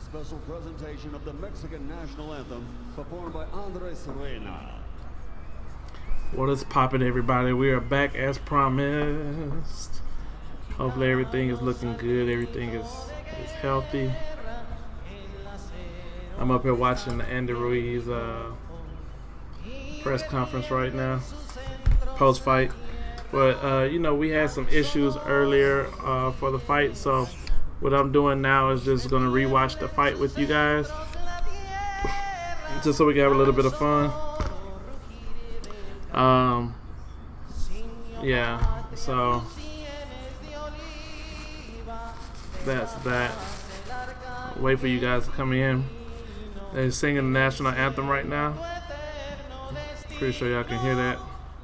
special presentation of the Mexican national anthem performed by Andrea. What is poppin', everybody? We are back as promised. Hopefully everything is looking good. Everything is healthy. I'm up here watching the Andrea Ruiz press conference right now, post-fight. But, we had some issues earlier for the fight, so what I'm doing now is just going to rewatch the fight with you guys, just so we can have a little bit of fun. So that's that. Wait for you guys to come in. They're singing the national anthem right now. Pretty sure y'all can hear that.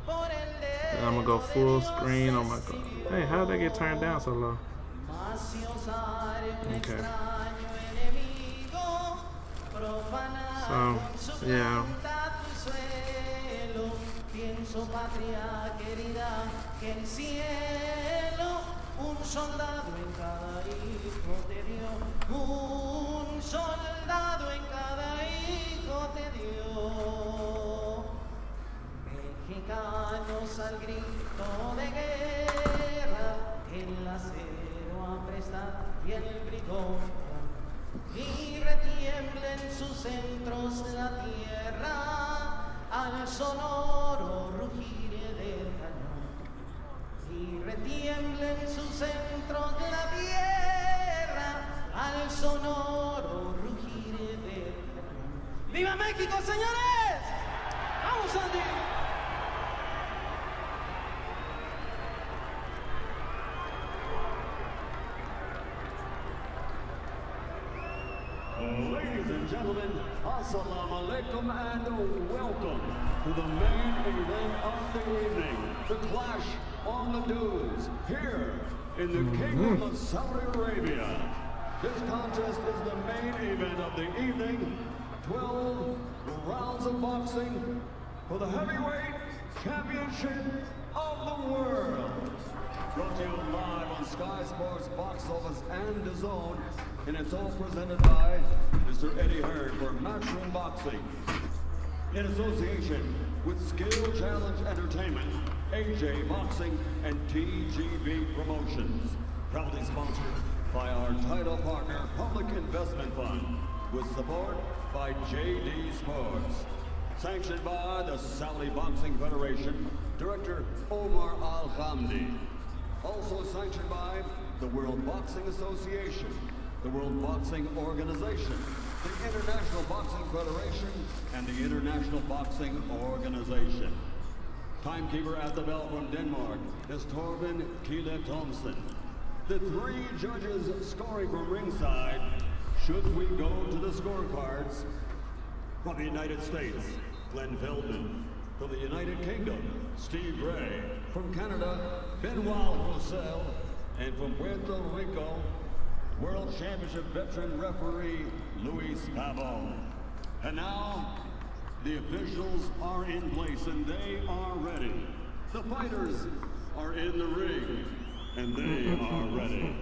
And I'm gonna go full screen. Oh my god. Hey, how did that get turned down so low? Okay. So, yeah. Mexicanos al grito de guerra, el acero aprestar y el brigón, y retiembla en sus centros la tierra al sonoro rugir del cañón, y retiembla en sus centros la tierra al sonoro rugir del cañón. ¡Viva México, señores! ¡Vamos, Andy! Ladies and gentlemen, assalamu alaikum and welcome to the main event of the evening, the Clash on the Dunes, here in the Kingdom of Saudi Arabia. This contest is the main event of the evening, 12 rounds of boxing for the heavyweight championship of the world. Brought to you live on Sky Sports Box Office and DAZN, and it's all presented by Mr. Eddie Hearn for Matchroom Boxing, in association with Skill Challenge Entertainment, AJ Boxing, and TGB Promotions. Proudly sponsored by our title partner, Public Investment Fund, with support by JD Sports. Sanctioned by the Saudi Boxing Federation, Director Omar Al-Hamdi. Also sanctioned by the World Boxing Association, the World Boxing Organization, the International Boxing Federation, and the International Boxing Organization. Timekeeper at the bell from Denmark is Torben Kile Thompson. The three judges scoring from ringside, should we go to the scorecards, from the United States, Glenn Feldman. From the United Kingdom, Steve Ray. From Canada, Benoit Roussel. And from Puerto Rico, World Championship veteran referee Luis Pavon. And now, the officials are in place and they are ready. The fighters are in the ring and they are ready.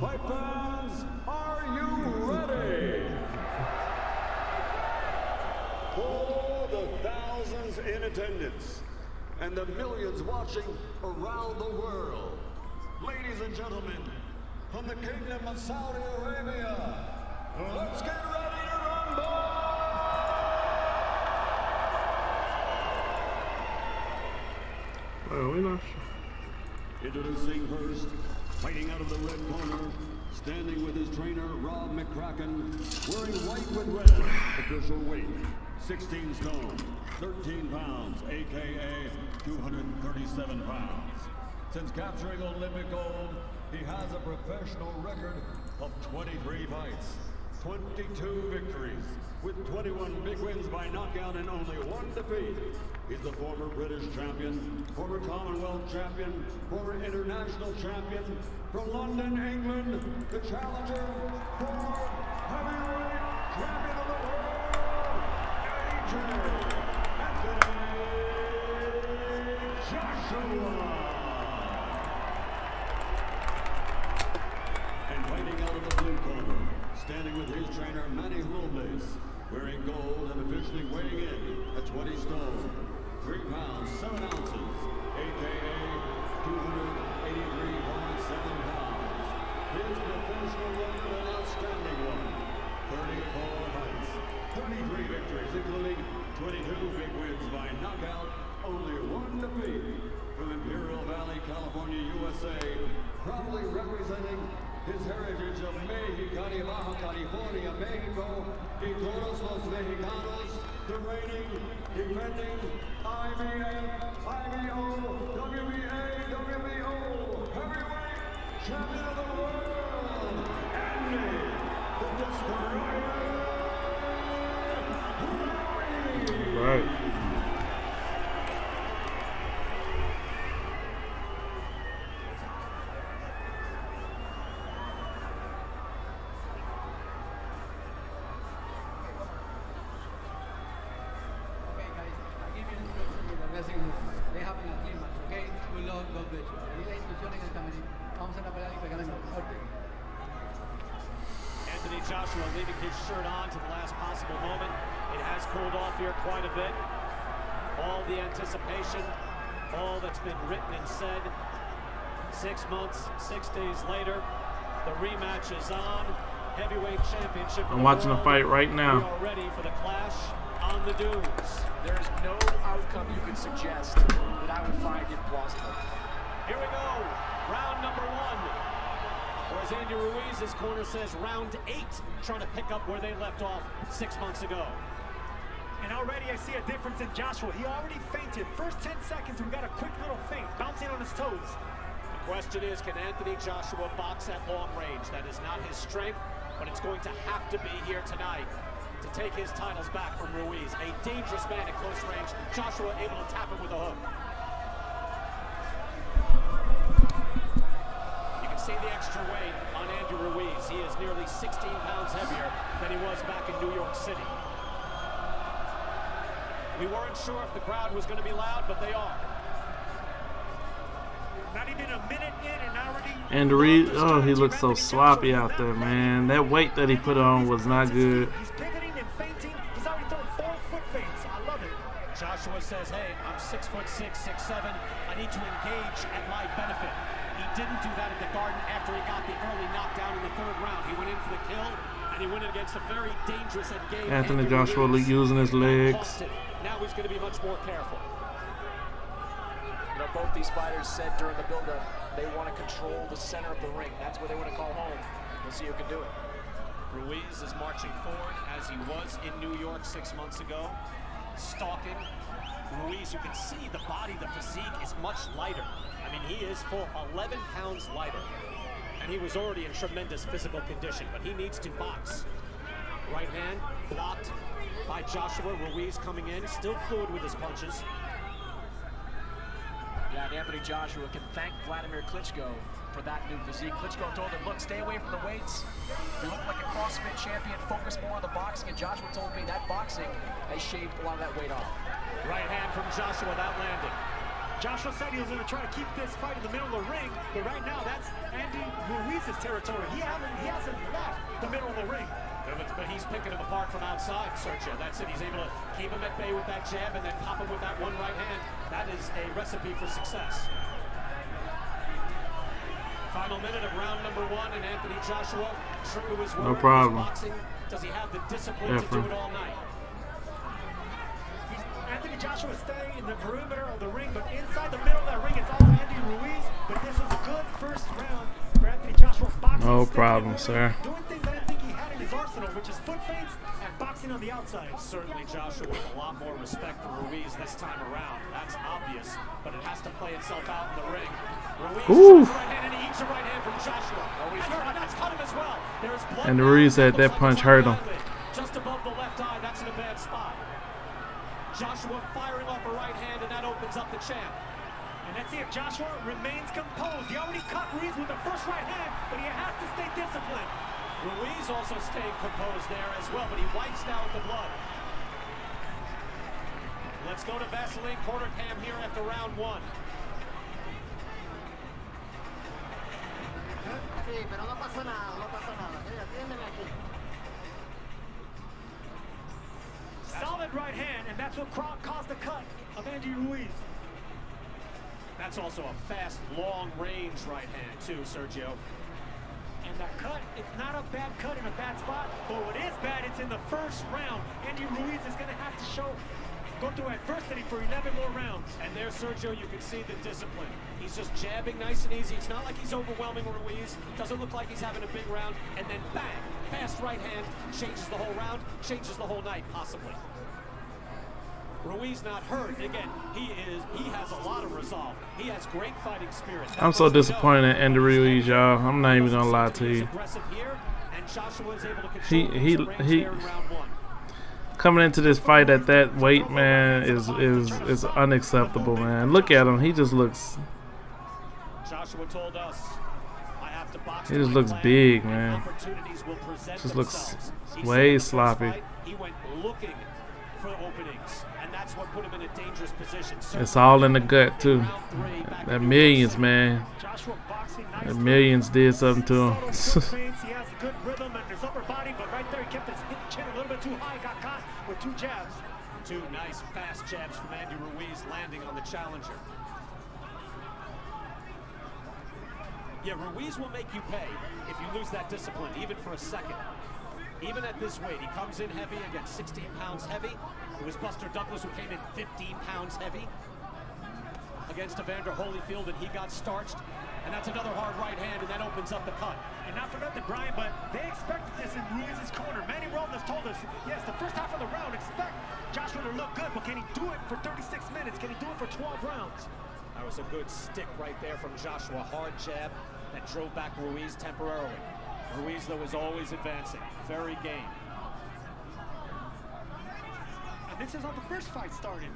Fight fans, are you ready? For the thousands in attendance and the millions watching around the world, ladies and gentlemen, from the Kingdom of Saudi Arabia, let's get ready to rumble! Well, we're not sure. Introducing first, fighting out of the red corner, standing with his trainer, Rob McCracken, wearing white with red, official weight, 16 stone, 13 pounds, aka 237 pounds. Since capturing Olympic gold, he has a professional record of 23 fights, 22 victories, with 21 big wins by knockout and only one defeat. He's the former British champion, former Commonwealth champion, former international champion, from London, England, the challenger, former heavyweight champion of the world, AJ Joshua. And fighting out of the blue corner, standing with his trainer Manny Robles, wearing gold and officially weighing in at 20 stone, 3 pounds, 7 ounces, aka 283.7 pounds. His professional record, an outstanding one. 34 fights, 33 victories, including 22 big wins by knockout, only 1 defeat. From Imperial Valley, California, USA, proudly representing his heritage of Mexicali, Baja California, Mexico, y todos los mexicanos, the reigning, defending IBF, IBO, WBA, WBO, heavyweight champion of the world, Andy, the Destroyer Ruiz. Right. They happen in clean match, okay? We love God bless you. Y la instrucción en el camerino. Vamos a la pelea y pegar en el fuerte. Anthony Joshua leaving his shirt on to the last possible moment. It has cooled off here quite a bit. All the anticipation, all that's been written and said. 6 months, 6 days later, the rematch is on. Heavyweight championship. I'm watching the fight right now. We are ready for the clash on the dunes. There is no outcome you can suggest that I would find implausible. Here we go, round number 1. Or as Andy Ruiz's corner says, round 8, trying to pick up where they left off 6 months ago. And already I see a difference in Joshua. He already fainted. First 10 seconds, we got a quick little feint, bouncing on his toes. The question is, can Anthony Joshua box at long range? That is not his strength, but it's going to have to be here tonight to take his titles back from Ruiz. A dangerous man at close range. Joshua able to tap him with a hook. You can see the extra weight on Andy Ruiz. He is nearly 16 pounds heavier than he was back in New York City. We weren't sure if the crowd was going to be loud, but they are. Not even a minute in and already... And Reed, oh, he looks so sloppy out there, man. That weight that he put on was not good. He's pivoting and feinting. He's already thrown 4 foot feints. I love it. Joshua says, hey, I'm 6'6", 6'7". I need to engage at my benefit. He didn't do that at the Garden after he got the early knockdown in the 3rd round. He went in for the kill, and he went in against a very dangerous and game. Anthony Joshua using his legs. Now he's going to be much more careful. You know, both these fighters said during the build-up they want to control the center of the ring. That's where they want to call home. We'll see who can do it. Ruiz is marching forward as he was in New York 6 months ago. Stalking. Ruiz, you can see the body, the physique is much lighter. I mean, he is full 11 pounds lighter. And he was already in tremendous physical condition, but he needs to box. Right hand blocked by Joshua. Ruiz coming in, still fluid with his punches. Yeah, and Anthony Joshua can thank Vladimir Klitschko for that new physique. Klitschko told him, look, stay away from the weights. You look like a CrossFit champion, focus more on the boxing. And Joshua told me that boxing has shaved a lot of that weight off. Right hand from Joshua, that landed. Joshua said he was going to try to keep this fight in the middle of the ring, but right now that's Andy Ruiz's territory. He hasn't left the middle of the ring. But he's picking him apart from outside, Sergio. That's it. He's able to keep him at bay with that jab and then pop him with that one right hand. That is a recipe for success. Final minute of round number 1, and Anthony Joshua, true to his word, no problem. Boxing, does he have the discipline to do it all night? Anthony Joshua staying in the perimeter of the ring, but inside the middle of that ring, it's all Andy Ruiz. But this is a good first round for Anthony Joshua. Boxing, no problem, sir. Doing things I didn't think he had in his arsenal, which is foot feints and boxing on the outside. Certainly Joshua with a lot more respect for Ruiz this time around. That's obvious, but it has to play itself out in the ring. Ruiz right hand, and he eats a right hand from Joshua. And that's cut him as well. There's blood. And Ruiz said that punch hurt him. Just above the left eye, that's in a bad spot. Joshua firing off a right hand, and that opens up the champ. And let's see if Joshua remains composed. He already cut Ruiz with the first right hand, but he has to stay disciplined. Ruiz also staying composed there as well, but he wipes now with the blood. Let's go to Vaseline corner cam here after round 1. Sí, pero no pasa nada, no pasa nada. Mira, atiéndeme aquí. what caused the cut of Andy Ruiz. That's also a fast, long-range right hand, too, Sergio. And that cut, it's not a bad cut in a bad spot, but what is bad, it's in the first round. Andy Ruiz is going to have to go through adversity for 11 more rounds. And there, Sergio, you can see the discipline. He's just jabbing nice and easy. It's not like he's overwhelming Ruiz. Doesn't look like he's having a big round. And then bang, fast right hand, changes the whole round, changes the whole night, possibly. Ruiz not hurt. Again, he has a lot of resolve. He has great fighting spirit. I'm so disappointed in Andy Ruiz, y'all. I'm not even gonna lie to you. He coming into this fight at that weight, man, is unacceptable, man. Look at him. He just looks. Joshua told us, I have to box. He just looks big, man. Just looks way sloppy. He went looking for openings, and that's what put him in a dangerous position. It's all in the gut too. That millions, man. That millions did something to him. He has good rhythm and his upper body, but right there he kept his chin a little bit too high, got caught with 2 jabs. 2 nice fast jabs from Andy Ruiz landing on the challenger. Yeah, Ruiz will make you pay if you lose that discipline, even for a second. Even at this weight, he comes in heavy against 16 pounds heavy. It was Buster Douglas who came in 15 pounds heavy against Evander Holyfield, and he got starched. And that's another hard right hand, and that opens up the cut. And not for nothing, Brian, but they expected this in Ruiz's corner. Manny Robles told us, yes, the first half of the round, expect Joshua to look good, but can he do it for 36 minutes? Can he do it for 12 rounds? That was a good stick right there from Joshua. Hard jab that drove back Ruiz temporarily. Ruiz, though, is always advancing. Very game. And this is how the first fight started.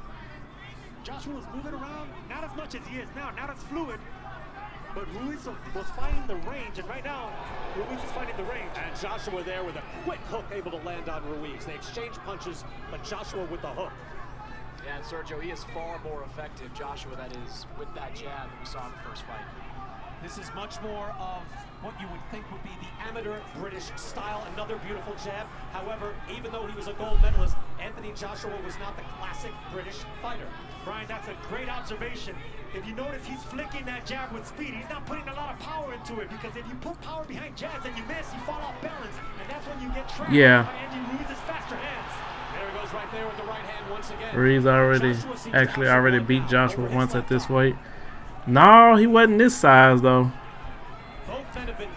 Joshua was moving around, not as much as he is now, not as fluid. But Ruiz was finding the range, and right now, Ruiz is finding the range. And Joshua there with a quick hook able to land on Ruiz. They exchange punches, but Joshua with the hook. Yeah, and Sergio, he is far more effective, Joshua, that is, with that jab that we saw in the first fight. This is much more of what you would think would be the amateur British style. Another beautiful jab. However, even though he was a gold medalist, Anthony Joshua was not the classic British fighter. Brian, that's a great observation. If you notice, he's flicking that jab with speed. He's not putting a lot of power into it, because if you put power behind jabs and you miss, you fall off balance. And that's when you get trapped by Andy Ruiz's faster hands. There he goes right there with the right hand once again. Ruiz already beat Joshua once at this weight. No, he wasn't this size though.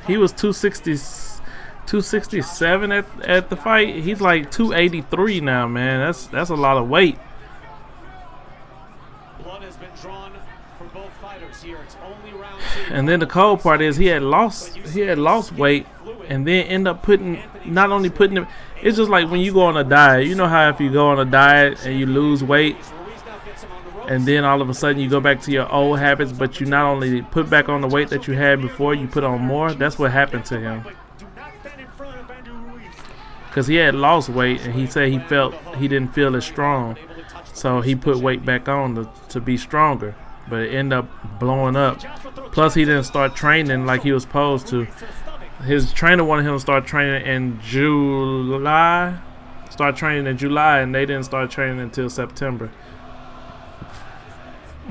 He was 267 at the fight. He's like 283 now, man. That's a lot of weight. Blood has been drawn for both fighters here. It's only round 2. And then the cold part is he had lost weight, and then end up not only putting it. It's just like when you go on a diet. You know how if you go on a diet and you lose weight, and then all of a sudden you go back to your old habits, but you not only put back on the weight that you had before, you put on more. That's what happened to him. Because he had lost weight, and he said he didn't feel as strong, so he put weight back on to be stronger. But it ended up blowing up. Plus, he didn't start training like he was supposed to. His trainer wanted him to start training in July. And they didn't start training until September.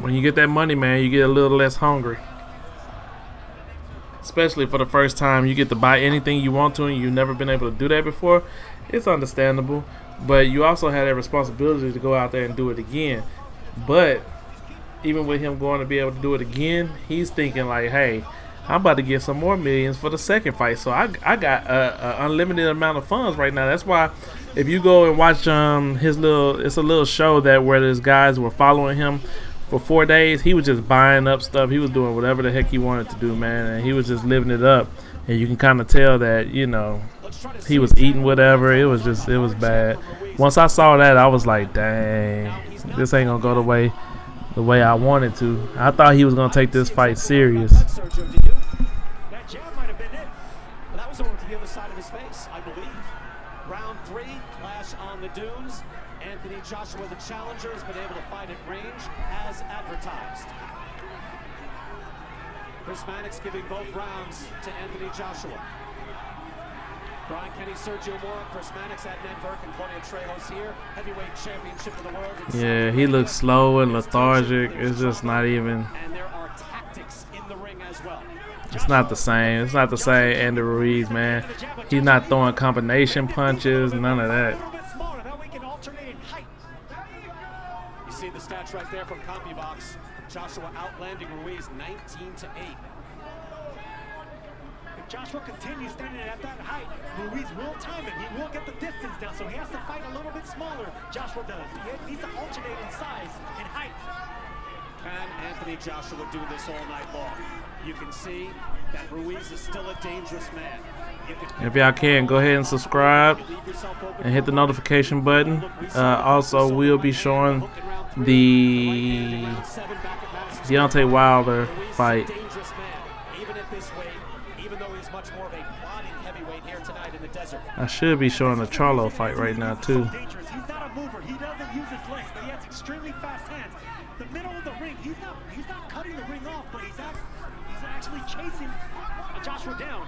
When you get that money, man, you get a little less hungry. Especially for the first time, you get to buy anything you want to, and you've never been able to do that before. It's understandable, but you also have that responsibility to go out there and do it again. But even with him going to be able to do it again, he's thinking like, hey, I'm about to get some more millions for the second fight. So I got an unlimited amount of funds right now. That's why if you go and watch it's a little show where these guys were following him for 4 days. He was just buying up stuff. He was doing whatever the heck he wanted to do, man, and he was just living it up. And you can kind of tell that, he was eating whatever. It was bad. Once I saw that, I was like, dang, this ain't gonna go the way I wanted to. I thought he was gonna take this fight serious. That jab might have been it. But that was over to the other side of his face, I believe. Round 3, clash on the dunes. Anthony Joshua, the challenger, has been able to fight at range as advertised. Chris Mannix giving both rounds to Anthony Joshua. Brian Kenny, Sergio Mora, Chris Mannix, Adnan Burke, and Claudio Trejos here. Heavyweight championship of the world. Yeah, he looks slow and lethargic. It's just not even. And there are tactics in the ring as well. It's not the same. It's not the same Andrea Ruiz, man. He's not throwing combination punches, none of that. You see the stats right there from CompuBox. Joshua outlanding Ruiz 19-8. If Joshua continues standing at that height, Ruiz will time him. He will get the distance down, so he has to fight a little bit smaller. Joshua does. He needs to alternate in size and height. Can Anthony Joshua do this all night long? You can see that Ruiz is still a dangerous man. If y'all can, go ahead and subscribe and hit the notification button. Also, we'll be showing the Deontay Wilder fight. I should be showing the Charlo fight right now too. He's not a mover. He doesn't use his legs, but he has extremely fast hands. The middle of the ring, he's not cutting the ring off, but he's actually chasing Joshua down.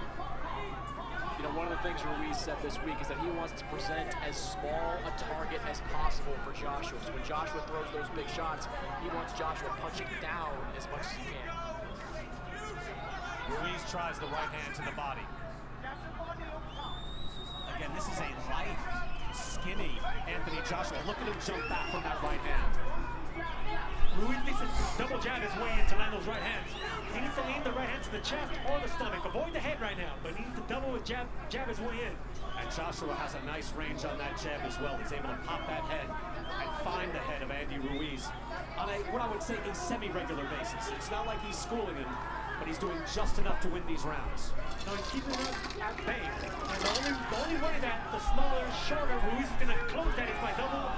You know, one of the things Ruiz said this week is that he wants to present as small a target as possible for Joshua. So when Joshua throws those big shots, he wants Joshua punching down as much as he can. Ruiz tries the right hand to the body. Again, this is a light, skinny Anthony Joshua. Look at him jump back from that right hand. Ruiz needs to double jab his way in to land those right hands. He needs to aim the right hand to the chest or the stomach. Avoid the head right now, but he needs to double his jab his way in. And Joshua has a nice range on that jab as well. He's able to pop that head and find the head of Andy Ruiz on what I would say a semi-regular basis. It's not like he's schooling him, but he's doing just enough to win these rounds. No, he's keeping him at bay. And the only way that the smaller, shorter Ruiz is going to close that is by double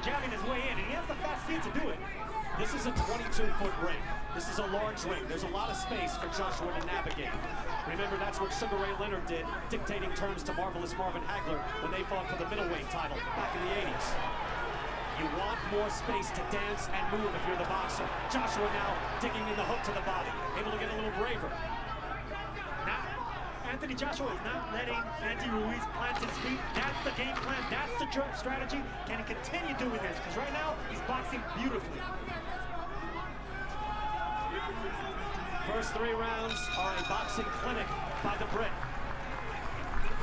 jabbing his way in, and he has the fast feet to do it. This is a 22-foot ring. This is a large ring. There's a lot of space for Joshua to navigate. Remember, that's what Sugar Ray Leonard did, dictating terms to Marvelous Marvin Hagler when they fought for the middleweight title back in the 80s. You want more space to dance and move if you're the boxer. Joshua now digging in the hook to the body, able to get a little braver. Anthony Joshua is not letting Andy Ruiz plant his feet. That's the game plan. That's the strategy. Can he continue doing this? Because right now, he's boxing beautifully. First 3 rounds are a boxing clinic by the Brit.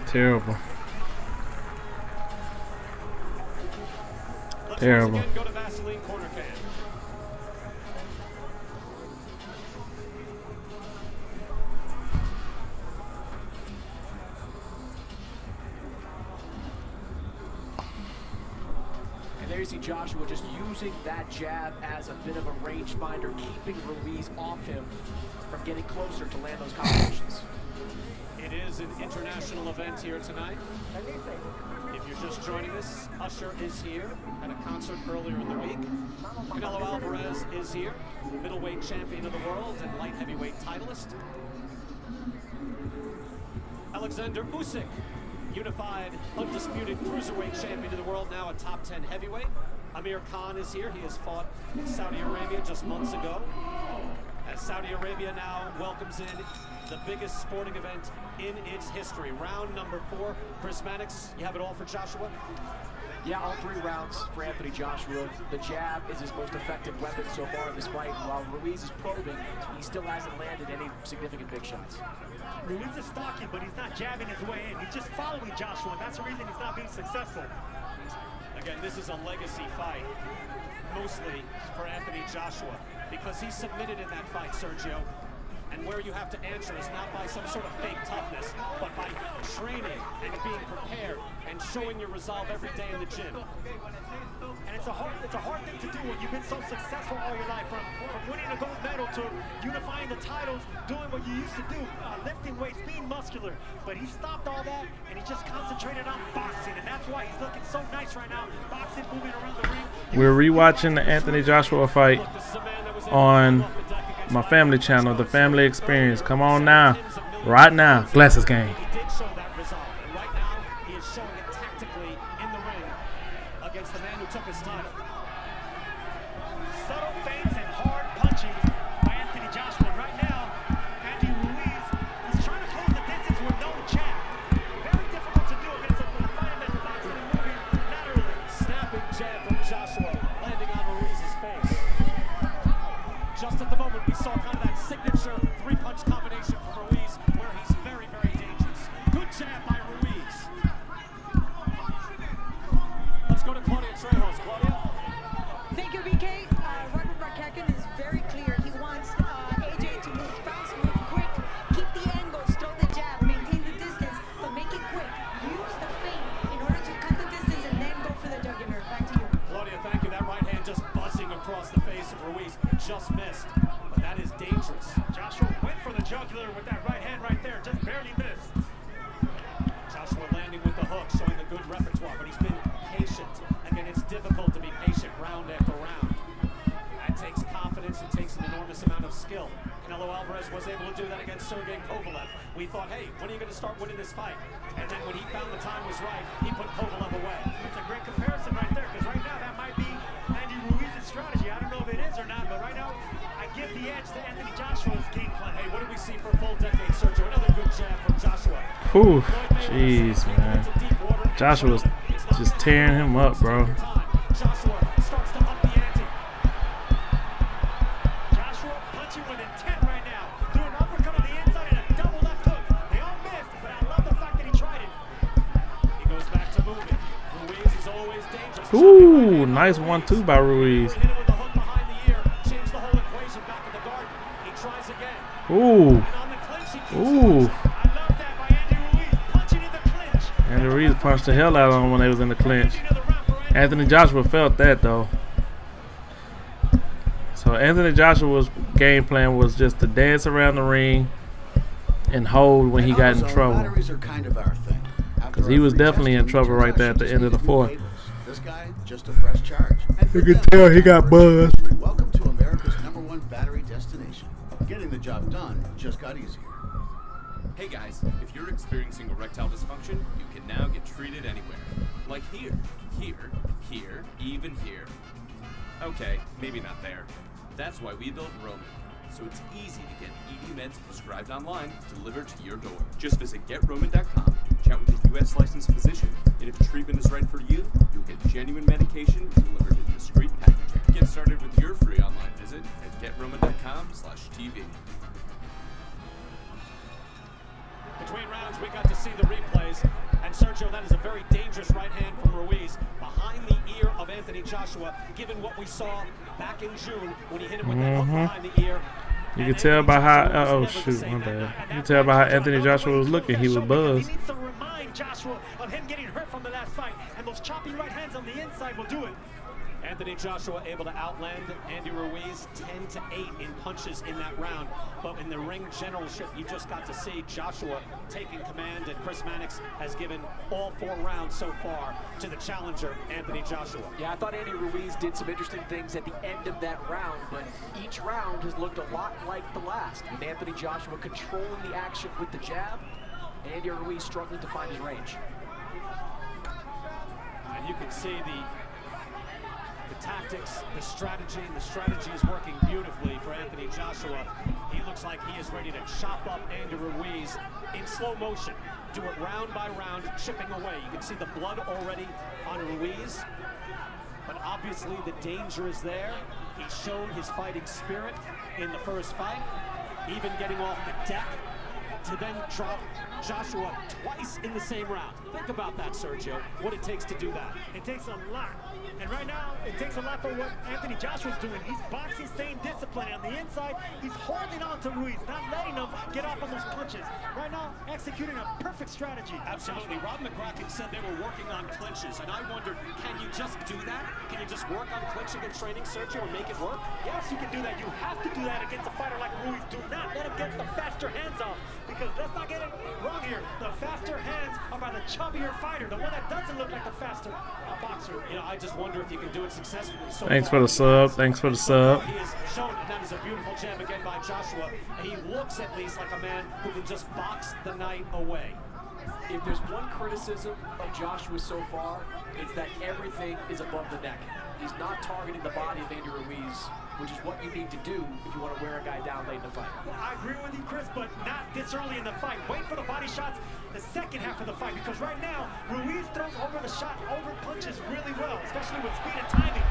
Terrible. Let's Terrible. once again go to Vaseline Corner Cam. And there you see Joshua just using that jab as a bit of a rangefinder, keeping Ruiz off him from getting closer to land those combinations. It is an international event here tonight. If you're just joining us, Usher is here at a concert earlier in the week. Canelo Alvarez is here, middleweight champion of the world and light heavyweight titleist. Alexander Usyk, unified, undisputed cruiserweight champion of the world, now a top 10 heavyweight. Amir Khan is here. He has fought in Saudi Arabia just months ago. As Saudi Arabia now welcomes in the biggest sporting event in its history. Round number 4. Chris Mannix, you have it all for Joshua? Yeah, all 3 rounds for Anthony Joshua. The jab is his most effective weapon so far in this fight. While Ruiz is probing, he still hasn't landed any significant big shots. Ruiz is stalking, but he's not jabbing his way in. He's just following Joshua, and that's the reason he's not being successful. Again, this is a legacy fight, mostly for Anthony Joshua, because he submitted in that fight, Sergio. And where you have to answer is not by some sort of fake toughness, but by training and being prepared and showing your resolve every day in the gym. And it's a hard thing to do when you've been so successful all your life, from winning a gold medal to unifying the titles, doing what you used to do, lifting weights, being muscular. But he stopped all that, and he just concentrated on boxing, and that's why he's looking so nice right now, boxing, moving around the ring. We're rewatching the Anthony Joshua fight on my family channel, The Family Experience. Come on now, right now, Glasses Game. He did show that resolve, and right now he is showing it tactically in the ring against the man who took his title. Subtle feints and hard punching by Anthony Joshua. Right now, Andy Ruiz is trying to close the distance with no jab. Very difficult just missed, but that is dangerous. Joshua went for the jugular with that right hand right there, just barely missed. Joshua landing with the hook, showing a good repertoire, but he's been patient. Again, it's difficult to be patient round after round. That takes confidence, it takes an enormous amount of skill. Canelo Alvarez was able to do that against Sergey Kovalev. We thought, hey, when are you going to start winning this fight? And then when he found the time was right, he put Kovalev away. It's a great comparison right there, because right now that might be Andy Ruiz's strategy. I don't know if it is or not, but right now I give the edge to Anthony Joshua's game plan. Hey, what did we see for a full decade, Sergio? Another good jab from Joshua. Whew, jeez, man. Joshua's just tearing him up, bro. Joshua starts to up the ante. Joshua punching with intent right now. Doing an uppercut on the inside and a double left hook. They all missed, but I love the fact that he tried it. He goes back to moving. Ruiz is always dangerous. Ooh, nice 1-2 by Ruiz. Hit him with a hook behind the ear. Change the whole equation back in the garden. He tries again. Ooh. And on the clinch, he keeps Ooh. I love that by Andy Ruiz, punching in the clinch. Andy Ruiz punched the hell out of him when they was in the clinch. Anthony Joshua felt that though. So Anthony Joshua's game plan was just to dance around the ring and hold when he got in trouble. Batteries are kind of our thing. Because he was definitely in trouble right there at the end of the fourth. This guy, just a fresh charge. You can tell he got buzzed. Welcome to America's #1 battery destination. Getting the job done just got easier. Hey guys, if you're experiencing erectile dysfunction, you can now get treated anywhere. Like here, here, here, even here. Okay, maybe not there. That's why we built Roman. So it's easy to get ED meds prescribed online delivered to your door. Just visit GetRoman.com, chat with a US licensed physician, and if treatment is right for you, you'll get genuine medication delivered in discreet packaging. Get started with your free online visit at GetRoman.com/TV. Between rounds, we got to see the replays. And Sergio, that is a very dangerous right hand from Ruiz behind the ear of Anthony Joshua, given what we saw back in June when he hit him with that hook behind the ear. You can tell by how, oh shoot, my bad. You can tell by how Anthony Joshua was looking, he was buzzed. He needs to remind Joshua of him getting hurt from the last fight, and those choppy right hands on the inside will do it. Anthony Joshua able to outland Andy Ruiz 10-8 in punches in that round. But in the ring generalship, you just got to see Joshua taking command, and Chris Mannix has given all 4 rounds so far to the challenger, Anthony Joshua. Yeah, I thought Andy Ruiz did some interesting things at the end of that round, but each round has looked a lot like the last. With Anthony Joshua controlling the action with the jab, Andy Ruiz struggling to find his range. And you can see the tactics, the strategy is working beautifully for Anthony Joshua. He looks like he is ready to chop up Andy Ruiz in slow motion. Do it round by round, chipping away. You can see the blood already on Ruiz, but obviously the danger is there. He's shown his fighting spirit in the first fight, even getting off the deck to then drop Joshua twice in the same round. Think about that, Sergio, what it takes to do that. It takes a lot. And right now, it takes a lot for what Anthony Joshua's doing. He's boxing, staying disciplined. On the inside, he's holding on to Ruiz, not letting him get off on those punches. Right now, executing a perfect strategy. Absolutely. Rob McCracken said they were working on clinches, and I wondered, can you just do that? Can you just work on clinching and training, Sergio, and make it work? Yes, you can do that. You have to do that against a fighter like Ruiz. Do not let him get the faster hands off, because let's not get it wrong here. The faster hands are by the chubbier fighter, the one that doesn't look like the faster boxer. You know, I just wonder if you can do it successfully. So Thanks for the sub. Thanks for the sub. He has shown, and that is a beautiful jab again by Joshua. And he looks at least like a man who can just box the night away. If there's one criticism of Joshua so far, it's that everything is above the neck. He's not targeting the body of Andy Ruiz, which is what you need to do if you want to wear a guy down late in the fight. Well, I agree with you, Chris, but not this early in the fight. Wait for the body shots the second half of the fight, because right now, Ruiz throws over the shot, over punches really well, especially with speed and timing.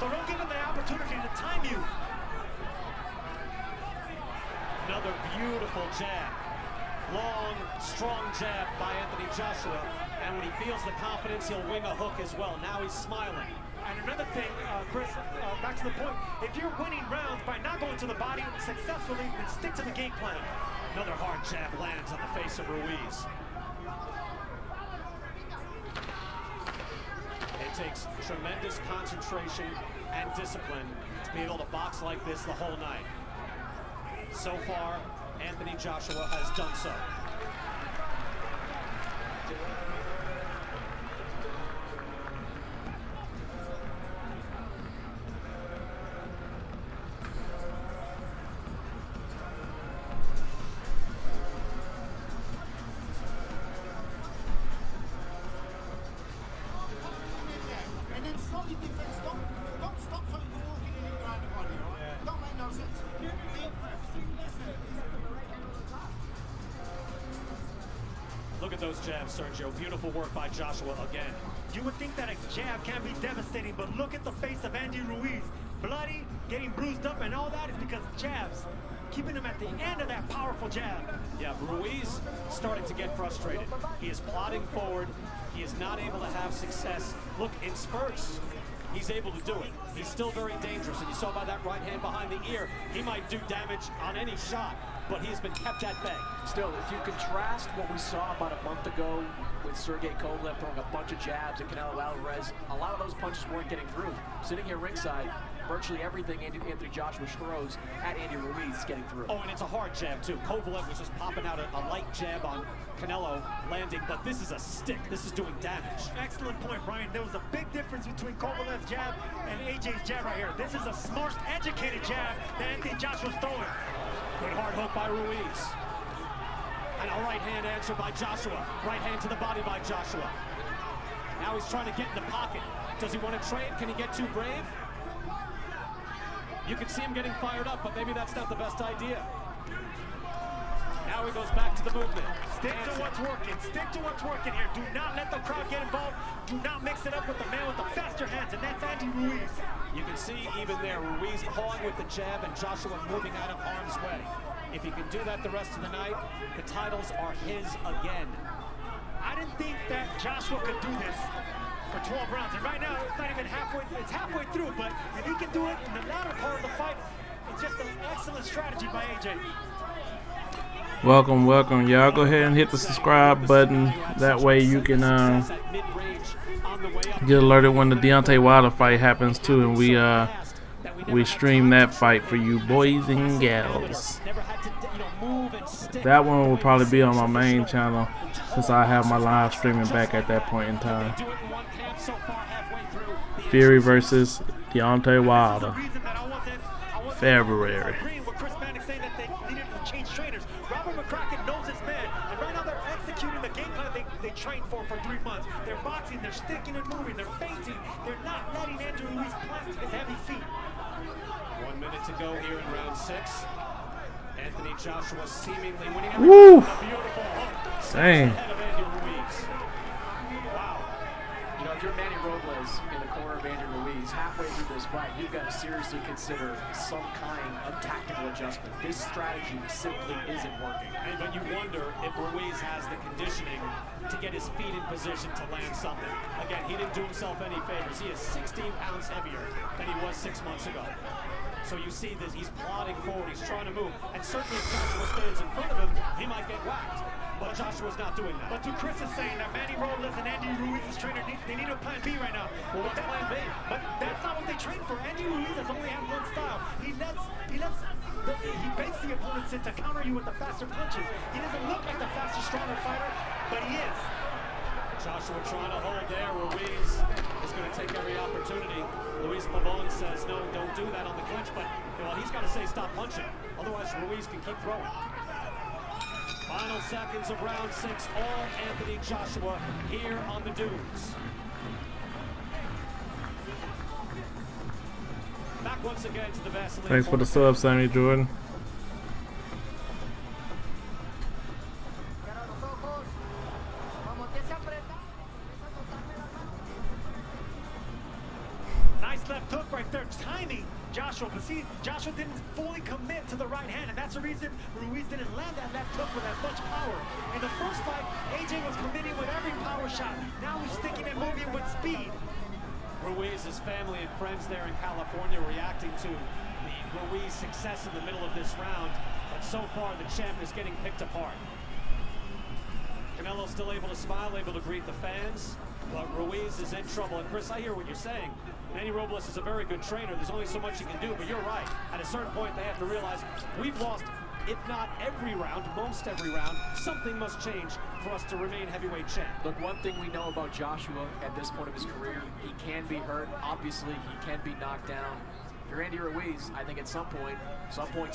So don't give him the opportunity to time you. Another beautiful jab. Long, strong jab by Anthony Joshua. And when he feels the confidence, he'll wing a hook as well. Now he's smiling. And another thing, Chris, back to the point, if you're winning rounds by not going to the body successfully, then stick to the game plan. Another hard jab lands on the face of Ruiz. And It takes tremendous concentration and discipline to be able to box like this the whole night. So far, Anthony Joshua has done so. And then slowly defense. Don't stop so you're walking in around the body, all right? Don't make no sense. Deep breath. Look at those jabs, Sergio. Beautiful work by Joshua again. You would think that a jab can be devastating, but look at the face of Andy Ruiz. Bloody, getting bruised up, and all that is because jabs. Keeping him at the end of that powerful jab. Yeah, Ruiz starting to get frustrated. He is plodding forward. He is not able to have success. Look, in spurts, he's able to do it. He's still very dangerous, and you saw by that right hand behind the ear, he might do damage on any shot, but he has been kept at bay. Still, if you contrast what we saw about a month ago with Sergey Kovalev throwing a bunch of jabs at Canelo Alvarez, a lot of those punches weren't getting through. Sitting here ringside, virtually everything Anthony Joshua throws at Andy Ruiz is getting through. Oh, and it's a hard jab, too. Kovalev was just popping out a light jab on Canelo, landing, but this is a stick. This is doing damage. Excellent point, Brian. There was a big difference between Kovalev's jab and AJ's jab right here. This is a smart, educated jab that Anthony Joshua's throwing. Good hard hook by Ruiz. And a right hand answer by Joshua. Right hand to the body by Joshua. Now he's trying to get in the pocket. Does he want to trade? Can he get too brave? You can see him getting fired up, but maybe that's not the best idea. Now he goes back to the movement. Stick to what's working. Stick to what's working here. Do not let the crowd get involved. Do not mix it up with the man with the faster hands, and that's Andy Ruiz. You can see even there, Ruiz pawing with the jab and Joshua moving out of harm's way. If he can do that the rest of the night, the titles are his again. I didn't think that Joshua could do this for 12 rounds. And right now, it's not even halfway. It's halfway through, but if he can do it in the latter part of the fight, it's just an excellent strategy by AJ. Welcome. Y'all go ahead and hit the subscribe button. That way you can get alerted when the Deontay Wilder fight happens too, and we stream that fight for you boys and gals. That one will probably be on my main channel since I have my live streaming back at that point in time. Fury versus Deontay Wilder, February. They trained for 3 months. They're boxing, they're sticking and moving, they're feinting. They're not letting Andrew Ruiz plant his heavy feet. 1 minute to go here in round 6. Anthony Joshua seemingly winning. Woo! A beautiful hook. Dang. Ahead of Andy Ruiz. Wow. You know, if you're Manny Robles in the corner of Andy Ruiz, halfway through this fight, you've got to seriously consider some kind of tactical adjustment. This strategy simply isn't working. Hey, but you wonder if Ruiz has the conditioning to get his feet in position to land something. Again, he didn't do himself any favors. He is 16 pounds heavier than he was 6 months ago. So you see that he's plodding forward, he's trying to move. And certainly if Joshua stands in front of him, he might get whacked. But Joshua's not doing that. But to Chris is saying that Manny Robles and Andy Ruiz's trainer, they need a plan B right now. Well, what's plan B? But that's not what they train for. Andy Ruiz has only had one style. He baits the opponents in to counter you with the faster punches. He doesn't look like the faster, stronger fighter, but he is. Joshua trying to hold there. Ruiz is going to take every opportunity. Luis Pavon says, no, don't do that on the clinch, but well, he's got to say stop punching. Otherwise, Ruiz can keep throwing. Final seconds of round 6, all Anthony Joshua here on the dunes. Back once again to the Vaseline. Thanks for the sub, Sammy Jordan. Nice left hook right there, timing Joshua. But see, Joshua didn't fully commit to the right hand, and that's the reason Ruiz didn't land that left hook with as much power. In the first fight, AJ was committing with every power shot. Now he's sticking and moving with speed. Ruiz's family and friends there in California reacting to the Ruiz success in the middle of this round, but so far the champ is getting picked apart. Canelo's still able to smile, able to greet the fans, but Ruiz is in trouble. And Chris, I hear what you're saying. Manny Robles is a very good trainer. There's only so much he can do, but you're right. At a certain point, they have to realize we've lost, if not every round, most every round. Something must change for us to remain heavyweight champ. Look, one thing we know about Joshua at this point of his career, he can be hurt. Obviously, he can be knocked down. If you're Andy Ruiz, I think at some point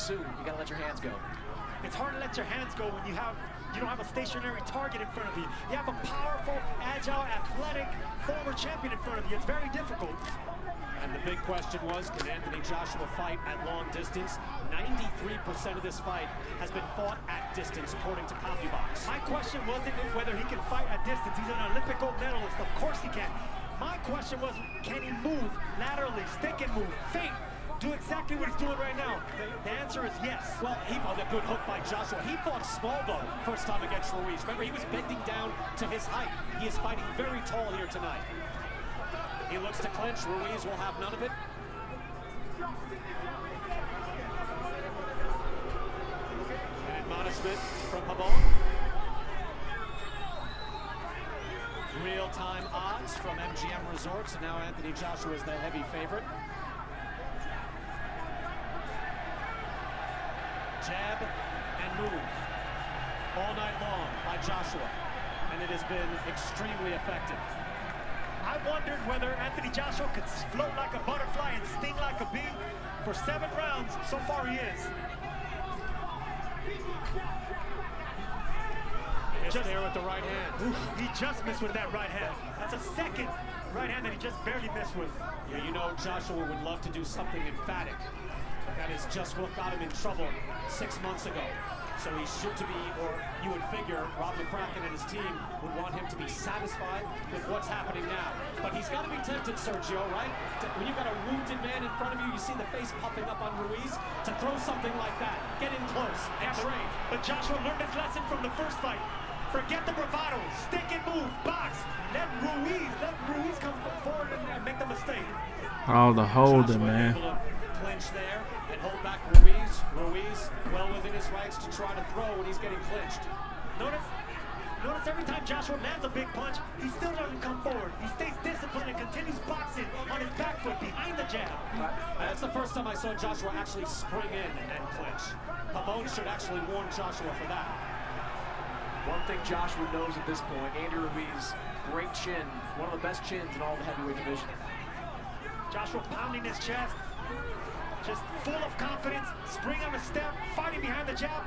soon, you gotta let your hands go. It's hard to let your hands go when you don't have a stationary target in front of you. You have a powerful, agile, athletic, former champion in front of you. It's very difficult. And the big question was, can Anthony Joshua fight at long distance? 93% of this fight has been fought at distance, according to CompuBox. My question wasn't whether he can fight at distance. He's an Olympic gold medalist. Of course he can. My question was, can he move laterally, stick and move, feint, do exactly what he's doing right now? The answer is yes. Well, he fought a good hook by Joshua. He fought small, though, first time against Ruiz. Remember, he was bending down to his height. He is fighting very tall here tonight. He looks to clinch. Ruiz will have none of it. An admonishment from Pabon. Real-time odds from MGM Resorts, and now Anthony Joshua is the heavy favorite. Jab and move all night long by Joshua, and it has been extremely effective. I wondered whether Anthony Joshua could float like a butterfly and sting like a bee. For 7 rounds, so far he is. Just there with the right hand. Oof, he just missed with that right hand. That's a second right hand that he just barely missed with. Yeah, you know Joshua would love to do something emphatic. That is just what got him in trouble 6 months ago. So he should be, or you would figure, Rob McCracken and his team would want him to be satisfied with what's happening now. But he's got to be tempted, Sergio, right? When you've got a wounded man in front of you, you see the face puffing up on Ruiz, to throw something like that, get in close, and train. But Joshua learned his lesson from the first fight. Forget the bravado, stick and move, box. Let Ruiz come forward and make the mistake. All the holding, man. Clinch there and hold back Ruiz. Ruiz well within his rights to try to throw when he's getting clinched. Notice every time Joshua lands a big punch, he still doesn't come forward. He stays disciplined and continues boxing on his back foot behind the jab. That's the first time I saw Joshua actually spring in and clinch. Pabon should actually warn Joshua for that. One thing Joshua knows at this point, Andy Ruiz, great chin, one of the best chins in all the heavyweight division. Joshua pounding his chest, just full of confidence, spring on the step, fighting behind the jab,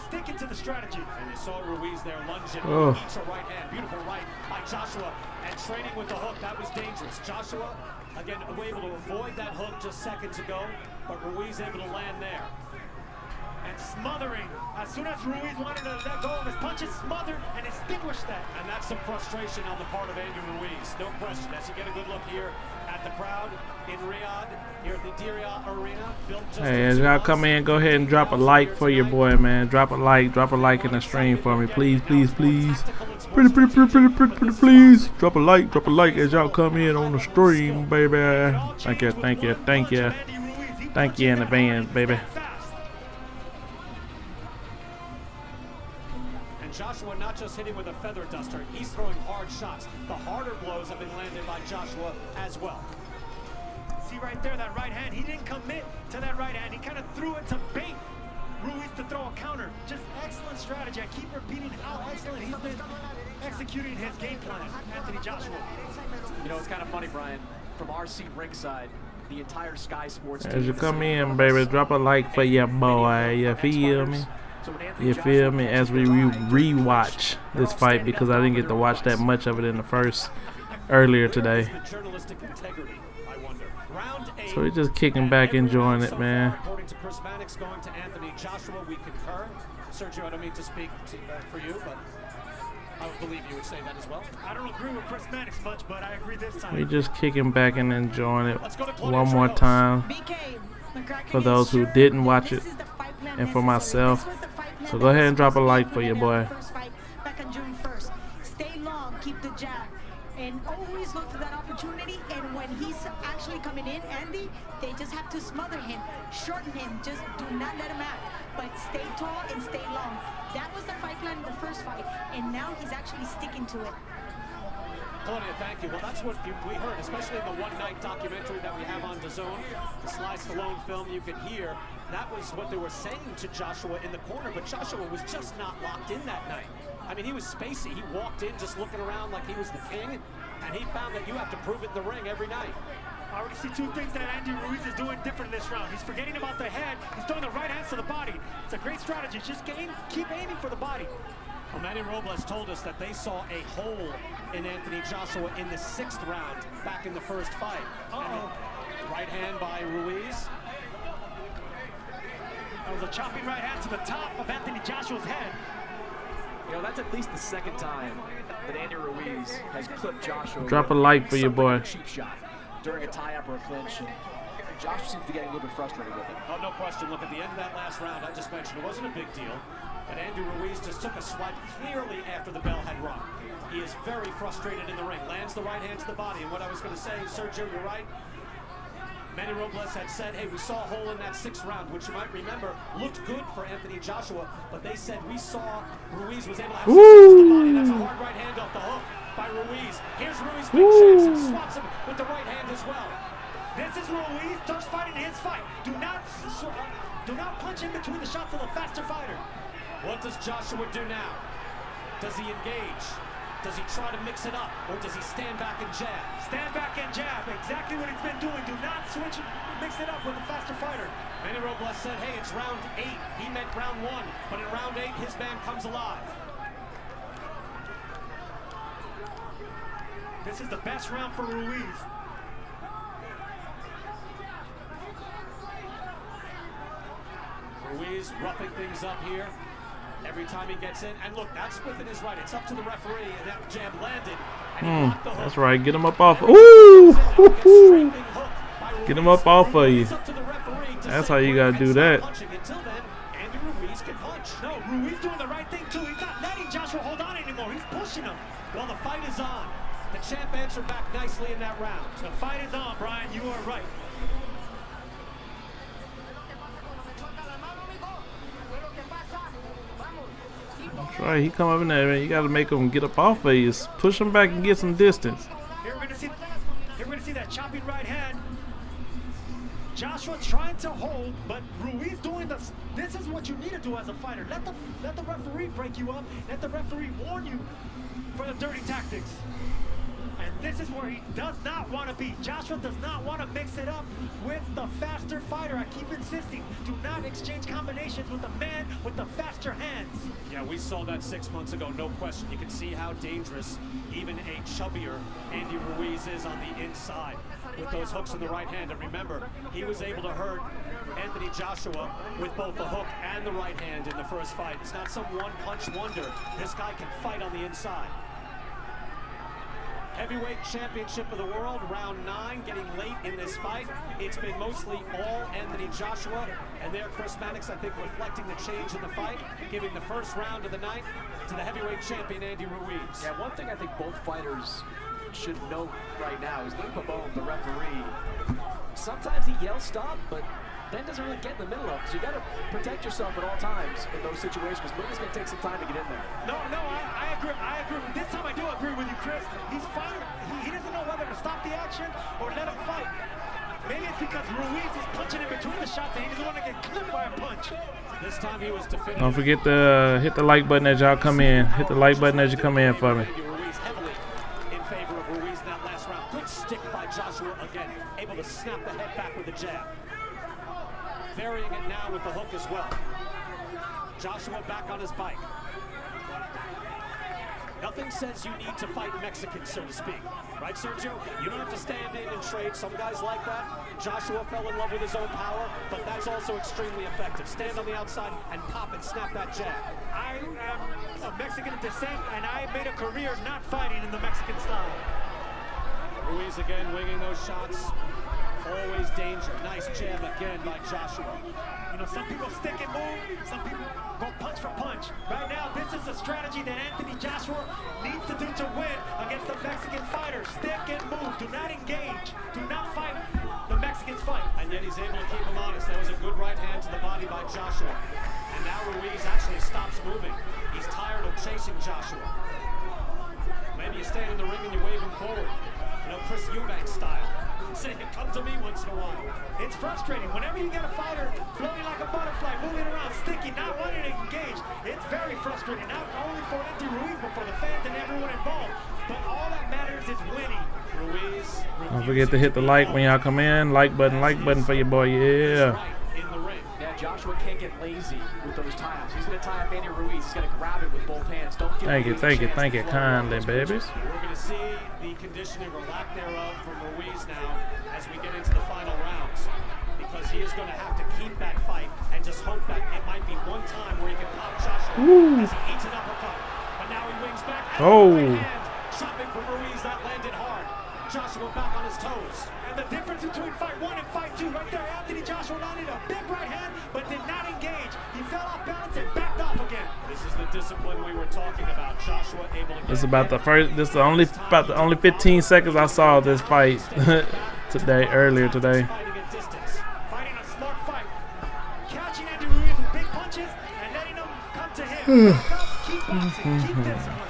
sticking to the strategy. And you saw Ruiz there lunging, each a right hand, beautiful right by Joshua, and training with the hook, that was dangerous. Joshua, again, able to avoid that hook just seconds ago, but Ruiz able to land there. And smothering. As soon as Ruiz wanted to let go of his punches, smothered and extinguished that. And that's some frustration on the part of Andy Ruiz, no question. As you get a good look here at the crowd in Riyadh, here at the Diriyah Arena. Hey, as y'all come in, go ahead and drop a like for your boy, man. Drop a like in the stream for me, please, please, please. Pretty, please. Drop a like as y'all come in on the stream, baby. Thank you in advance, baby. Joshua not just hitting with a feather duster, he's throwing hard shots. The harder blows have been landed by Joshua as well. See right there, that right hand, he didn't commit to that right hand. He kind of threw it to bait Ruiz to throw a counter. Just excellent strategy. I keep repeating how excellent he's been executing his game plan, Anthony Joshua. You know, it's kind of funny, Brian, from our seat ringside, the entire Sky Sports team. As you come in, baby, drop a like for your boy, you feel me? You feel me? As we rewatch this fight, because I didn't get to watch that much of it in the first earlier today. So we're just kicking back, enjoying it, man. According to Chris Mannix, going to Anthony Joshua, we concur. Sergio, I don't mean to speak for you, but I would believe you would say that as well. I don't agree with Chris Mannix much, but I agree this time. We're just kicking back and enjoying it one more time for those who didn't watch it, and for myself. So go ahead and drop a like for your boy. Back on June 1st. Stay long, keep the jab, and always look for that opportunity. And when he's actually coming in, Andy, they just have to smother him, shorten him, just do not let him out. But stay tall and stay long. That was the fight plan in the first fight, and now he's actually sticking to it. Claudia, thank you. Well, that's what we heard, especially in the one-night documentary that we have on DAZN, the Sly Stallone film. You could hear that was what they were saying to Joshua in the corner, but Joshua was just not locked in that night. I mean, he was spacey. He walked in just looking around like he was the king, and he found that you have to prove it in the ring every night. I already see two things that Andy Ruiz is doing different this round. He's forgetting about the head. He's throwing the right hands to the body. It's a great strategy. Just keep aiming for the body. Well, Manny Robles told us that they saw a hole in Anthony Joshua in the 6th round back in the first fight. Right hand by Ruiz. That was a chopping right hand to the top of Anthony Joshua's head. You know, that's at least the 2nd time that Andy Ruiz has clipped Joshua. Drop a like for your boy. Cheap shot during a tie-up or a clinch. And Joshua seems to be getting a little bit frustrated with it. Oh, no question. Look, at the end of that last round, I just mentioned it wasn't a big deal. But Andy Ruiz just took a swipe clearly after the bell had rung. He is very frustrated in the ring. Lands the right hand to the body. And what I was going to say, Sergio, you're right. Manny Robles had said, hey, we saw a hole in that 6th round, which you might remember looked good for Anthony Joshua. But they said we saw Ruiz was able to have success to the body. That's a hard right hand off the hook by Ruiz. Here's Ruiz, big chance, and swats him with the right hand as well. This is Ruiz just fighting his fight. Do not punch in between the shots of the faster fighter. What does Joshua do now? Does he engage? Does he try to mix it up? Or does he stand back and jab? Stand back and jab. Exactly what he's been doing. Do not switch and mix it up with a faster fighter. Manny Robles said, hey, it's round 8. He meant round 1. But in round 8, his man comes alive. This is the best round for Ruiz. Ruiz roughing things up here every time he gets in. And look, that's within his right. It's up to the referee, and that jab landed. And he blocked the hook. That's right. Get him up off. Ooh! Get him up off of you. That's how you got to do that. Until then, Andy Ruiz can punch. No, Ruiz doing the right thing, too. He's not letting Joshua hold on anymore. He's pushing him. Well, the fight is on. The champ answered back nicely in that round. The fight is on, Brian. You are right. That's right. He come up in there, man. You got to make him get up off of you. Push him back and get some distance. Here we're going to see that chopping right hand. Joshua trying to hold, but Ruiz doing this. This is what you need to do as a fighter. Let the referee break you up. Let the referee warn you for the dirty tactics. And this is where he does not want to be. Joshua does not want to mix it up with the faster fighter. I keep insisting, do not exchange combinations with the man with the faster hands. Yeah, we saw that 6 months ago, no question. You can see how dangerous even a chubbier Andy Ruiz is on the inside with those hooks in the right hand. And remember, he was able to hurt Anthony Joshua with both the hook and the right hand in the first fight. It's not some one-punch wonder. This guy can fight on the inside. Heavyweight championship of the world, round 9, getting late in this fight. It's been mostly all Anthony Joshua, and there Chris Mannix, I think, reflecting the change in the fight, giving the first round of the night to the heavyweight champion, Andy Ruiz. Yeah, one thing I think both fighters should note right now is Luke Pabon, the referee, sometimes he yells stop, but then doesn't really get in the middle of it. So you got to protect yourself at all times in those situations, because Luke is going to take some time to get in there. No, I agree. This time I do agree with you, Chris. He's fighting. He doesn't know whether to stop the action or let him fight. Maybe it's because Ruiz is punching in between the shots and he doesn't want to get clipped by a punch. This time he was definitive. Don't forget to hit the like button as y'all come in. Hit the like button as you come in for me. Ruiz heavily in favor of Ruiz in that last round. Good stick by Joshua again. Able to snap the head back with a jab. Varying it now with the hook as well. Joshua back on his bike. Nothing says you need to fight Mexicans, so to speak. Right, Sergio? You don't have to stand in and trade. Some guys like that. Joshua fell in love with his own power, but that's also extremely effective. Stand on the outside and pop and snap that jab. I am of Mexican descent, and I made a career not fighting in the Mexican style. Ruiz again winging those shots. Always danger. Nice jab again by Joshua. You know, some people stick and move, some people go punch for punch. Right now, this is a strategy that Anthony Joshua needs to do to win against the Mexican fighter. Stick and move. Do not engage. Do not fight the Mexicans fight. And yet he's able to keep him honest. That was a good right hand to the body by Joshua. And now Ruiz actually stops moving. He's tired of chasing Joshua. Maybe you stand in the ring and you wave him forward. You know, Chris Eubank style. Saying, come to me once in a while. It's frustrating. Whenever you get a fighter floating like a butterfly, moving around, sticky, not wanting to engage, it's very frustrating. Not only for Andrea Ruiz, but for the fans and everyone involved. But all that matters is winning. Ruiz. Don't forget to hit the like when y'all come in. Like button for your boy. Yeah. In the ring. Yeah, Joshua can't get lazy with those tie-ups. He's going to tie up Andrea Ruiz. He's going to grab it with both hands. Don't give Thank you kindly, babies. We're going to see the conditioning or lack thereof from Ruiz now as we get into the final rounds, because he is going to have to keep that fight and just hope that it might be one time where he can pop Joshua as he eats an uppercut. But now he wings back. Right hand, chopping from Ruiz, that landed hard. Joshua back on his toes. And the difference between fight 1 and fight 2, right there, Anthony Joshua landed a big right hand, but did not engage. He fell off balance and backed off again. This is the discipline we were talking about. Joshua able to get This is about the first. This is about the only 15 seconds I saw of this fight earlier today. Fighting a smart fight. Catching Andrea Ruiz with big punches and letting them come to him. Back up, keep boxing, keep discipline.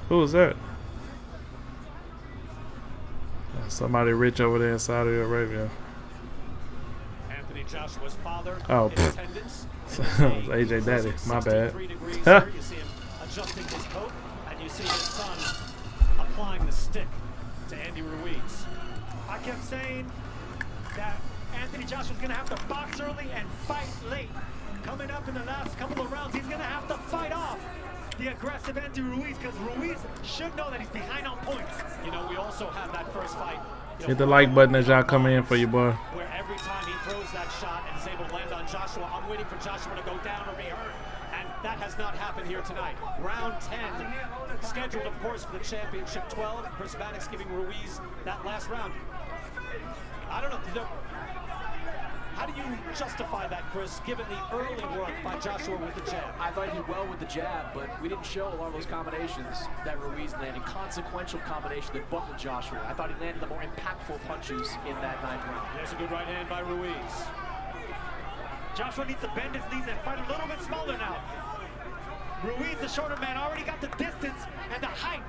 Who was that? Somebody rich over there in Saudi Arabia. Anthony Joshua's father Oh, in attendance. it was AJ Daddy. My bad. You see him adjusting his coat, and you see his son applying the stick to Andy Ruiz. I kept saying that Anthony Joshua's going to have to box early and fight late. Coming up in the last couple of rounds, he's going to have to fight off the aggressive Andy Ruiz, because Ruiz should know that he's behind on points. You know, we also had that first fight. Hit the like button as y'all come in for your boy. Where every time he throws that shot and is able to land on Joshua, I'm waiting for Joshua to go down or be hurt. And that has not happened here tonight. Round 10, scheduled, of course, for the championship 12. Chris Maddox giving Ruiz that last round. I don't know. How do you justify that, Chris, given the early work by Joshua with the jab? I thought he did well with the jab, but we didn't show a lot of those combinations that Ruiz landed. Consequential combination that buckled Joshua. I thought he landed the more impactful punches in that 9th round. There's a good right hand by Ruiz. Joshua needs to bend his knees and fight a little bit smaller now. Ruiz, the shorter man, already got the distance and the height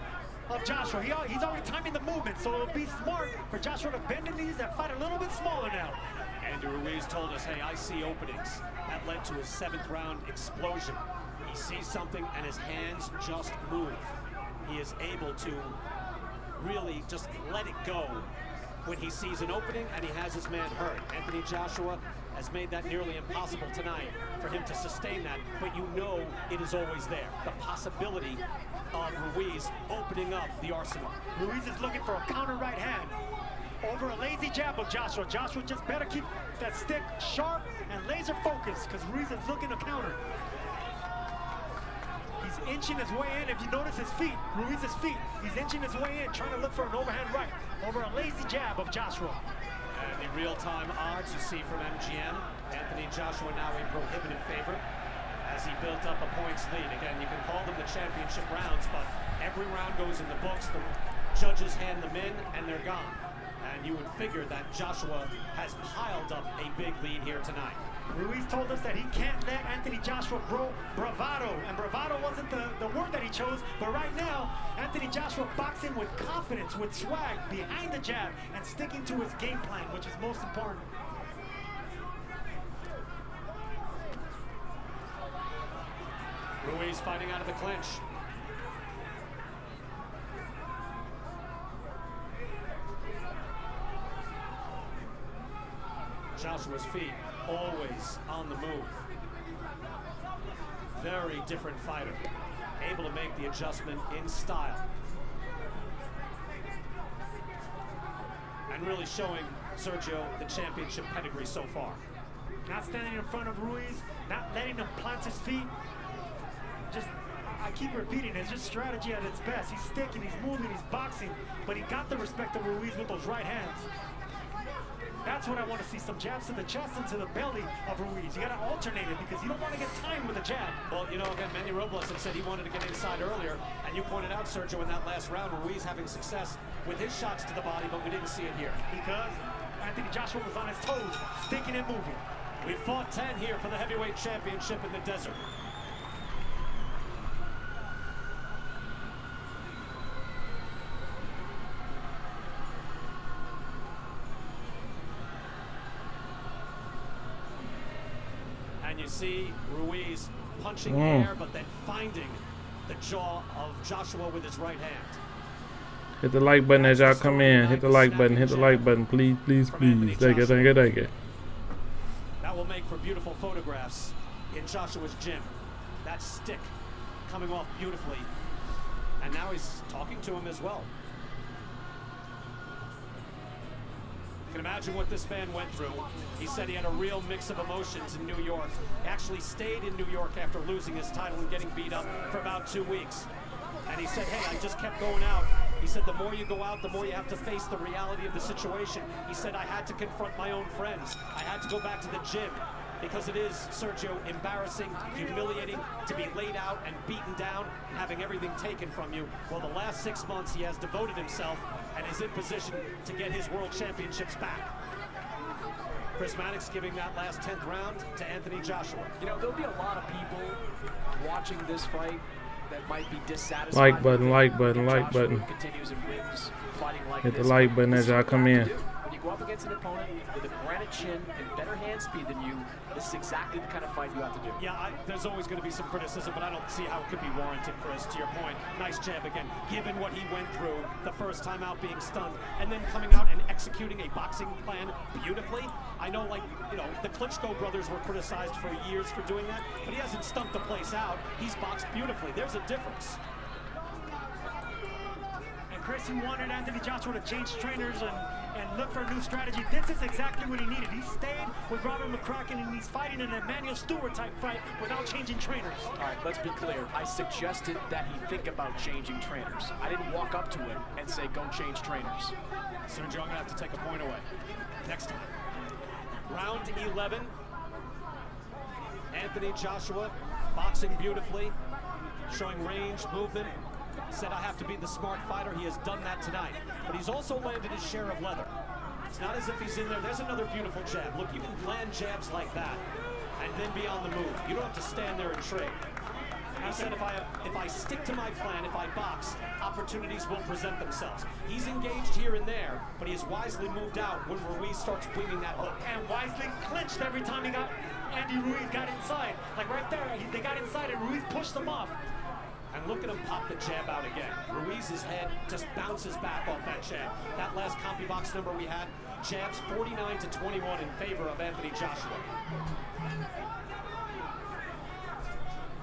of Joshua. He's already timing the movement, so it'll be smart for Joshua to bend his knees and fight a little bit smaller now. Andy Ruiz told us, hey, I see openings. That led to his 7th round explosion. He sees something and his hands just move. He is able to really just let it go when he sees an opening and he has his man hurt. Anthony Joshua has made that nearly impossible tonight for him to sustain that, but you know it is always there. The possibility of Ruiz opening up the arsenal. Ruiz is looking for a counter right hand over a lazy jab of Joshua. Joshua just better keep that stick sharp and laser focused, because Ruiz is looking to counter. He's inching his way in. If you notice his feet, Ruiz's feet, he's inching his way in, trying to look for an overhand right over a lazy jab of Joshua. And the real-time odds you see from MGM, Anthony Joshua now a prohibitive favorite as he built up a points lead. Again, you can call them the championship rounds, but every round goes in the books. The judges hand them in, and they're gone. And you would figure that Joshua has piled up a big lead here tonight. Ruiz told us that he can't let Anthony Joshua grow bravado, and bravado wasn't the word that he chose, but right now, Anthony Joshua boxing with confidence, with swag, behind the jab, and sticking to his game plan, which is most important. Ruiz fighting out of the clinch. Joshua's feet always on the move. Very different fighter. Able to make the adjustment in style. And really showing Sergio the championship pedigree so far. Not standing in front of Ruiz, not letting him plant his feet. Just, I keep repeating, it's just strategy at its best. He's sticking, he's moving, he's boxing, but he got the respect of Ruiz with those right hands. That's what I want to see, some jabs to the chest and to the belly of Ruiz. You got to alternate it because you don't want to get timed with a jab. Well, you know, again, Manny Robles had said he wanted to get inside earlier, and you pointed out, Sergio, in that last round, Ruiz having success with his shots to the body, but we didn't see it here. Because Anthony Joshua was on his toes, sticking and moving. We fought 10 here for the heavyweight championship in the desert. And you see Ruiz punching air, but then finding the jaw of Joshua with his right hand. Hit the like button as y'all come in. Hit the like button. Hit the like button. Please, please, please. Thank you, thank you, thank you. That will make for beautiful photographs in Joshua's gym. That stick coming off beautifully. And now he's talking to him as well. You can imagine what this man went through. He said he had a real mix of emotions in New York. He actually stayed in New York after losing his title and getting beat up for about 2 weeks. And he said, hey, I just kept going out. He said, the more you go out, the more you have to face the reality of the situation. He said, I had to confront my own friends. I had to go back to the gym because it is, Sergio, embarrassing, humiliating to be laid out and beaten down and having everything taken from you. Well, the last 6 months he has devoted himself and is in position to get his world championships back. Chris Mannix giving that last 10th round to Anthony Joshua. You know, there'll be a lot of people watching this fight that might be dissatisfied. Like button, like button, like button. Continues and wins fighting like Hit the this. like button as y'all come in. When you go up against an opponent with a granite chin and better hand speed than you, this is exactly the kind of fight you have to do. Yeah, there's always going to be some criticism, but I don't see how it could be warranted, Chris. To your point, nice jab again. Given what he went through the first time out being stunned, and then coming out and executing a boxing plan beautifully. I know, like, you know, the Klitschko brothers were criticized for years for doing that, but he hasn't stumped the place out. He's boxed beautifully. There's a difference. And Chris, he wanted Anthony Joshua to change trainers and look for a new strategy. This is exactly what he needed. He stayed with Robert McCracken, and he's fighting an Emmanuel Stewart type fight without changing trainers. All right, let's be clear. I suggested that he think about changing trainers. I didn't walk up to him and say, go change trainers. Sergio, I'm going to have to take a point away. Next time. Round 11. Anthony Joshua boxing beautifully, showing range, movement. Said, I have to be the smart fighter. He has done that tonight. But he's also landed his share of leather. It's not as if he's in there. There's another beautiful jab. Look, you can land jabs like that and then be on the move. You don't have to stand there and trade. He said, if I stick to my plan, if I box, opportunities will present themselves. He's engaged here and there, but he has wisely moved out when Ruiz starts winging that hook. And wisely clinched every time Andy Ruiz got inside. Like right there, they got inside and Ruiz pushed them off. And look at him pop the jab out again. Ruiz's head just bounces back off that jab. That last CompuBox number we had, jabs 49-21 in favor of Anthony Joshua.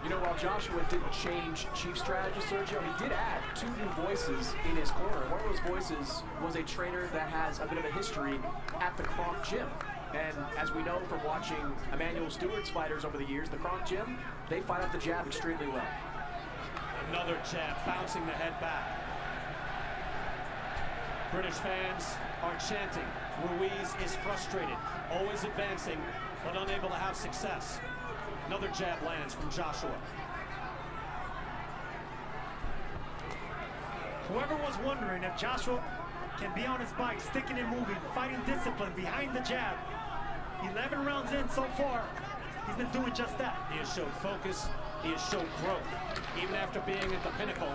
You know, while Joshua didn't change chief strategist, Sergio, he did add 2 new voices in his corner. One of those voices was a trainer that has a bit of a history at the Kronk Gym. And as we know from watching Emmanuel Stewart's fighters over the years, the Kronk Gym, they fight off the jab extremely well. Another jab, bouncing the head back. British fans are chanting. Ruiz is frustrated, always advancing, but unable to have success. Another jab lands from Joshua. Whoever was wondering if Joshua can be on his bike, sticking and moving, fighting discipline behind the jab. 11 rounds in so far, he's been doing just that. He has showed focus, he has showed growth. Even after being at the pinnacle,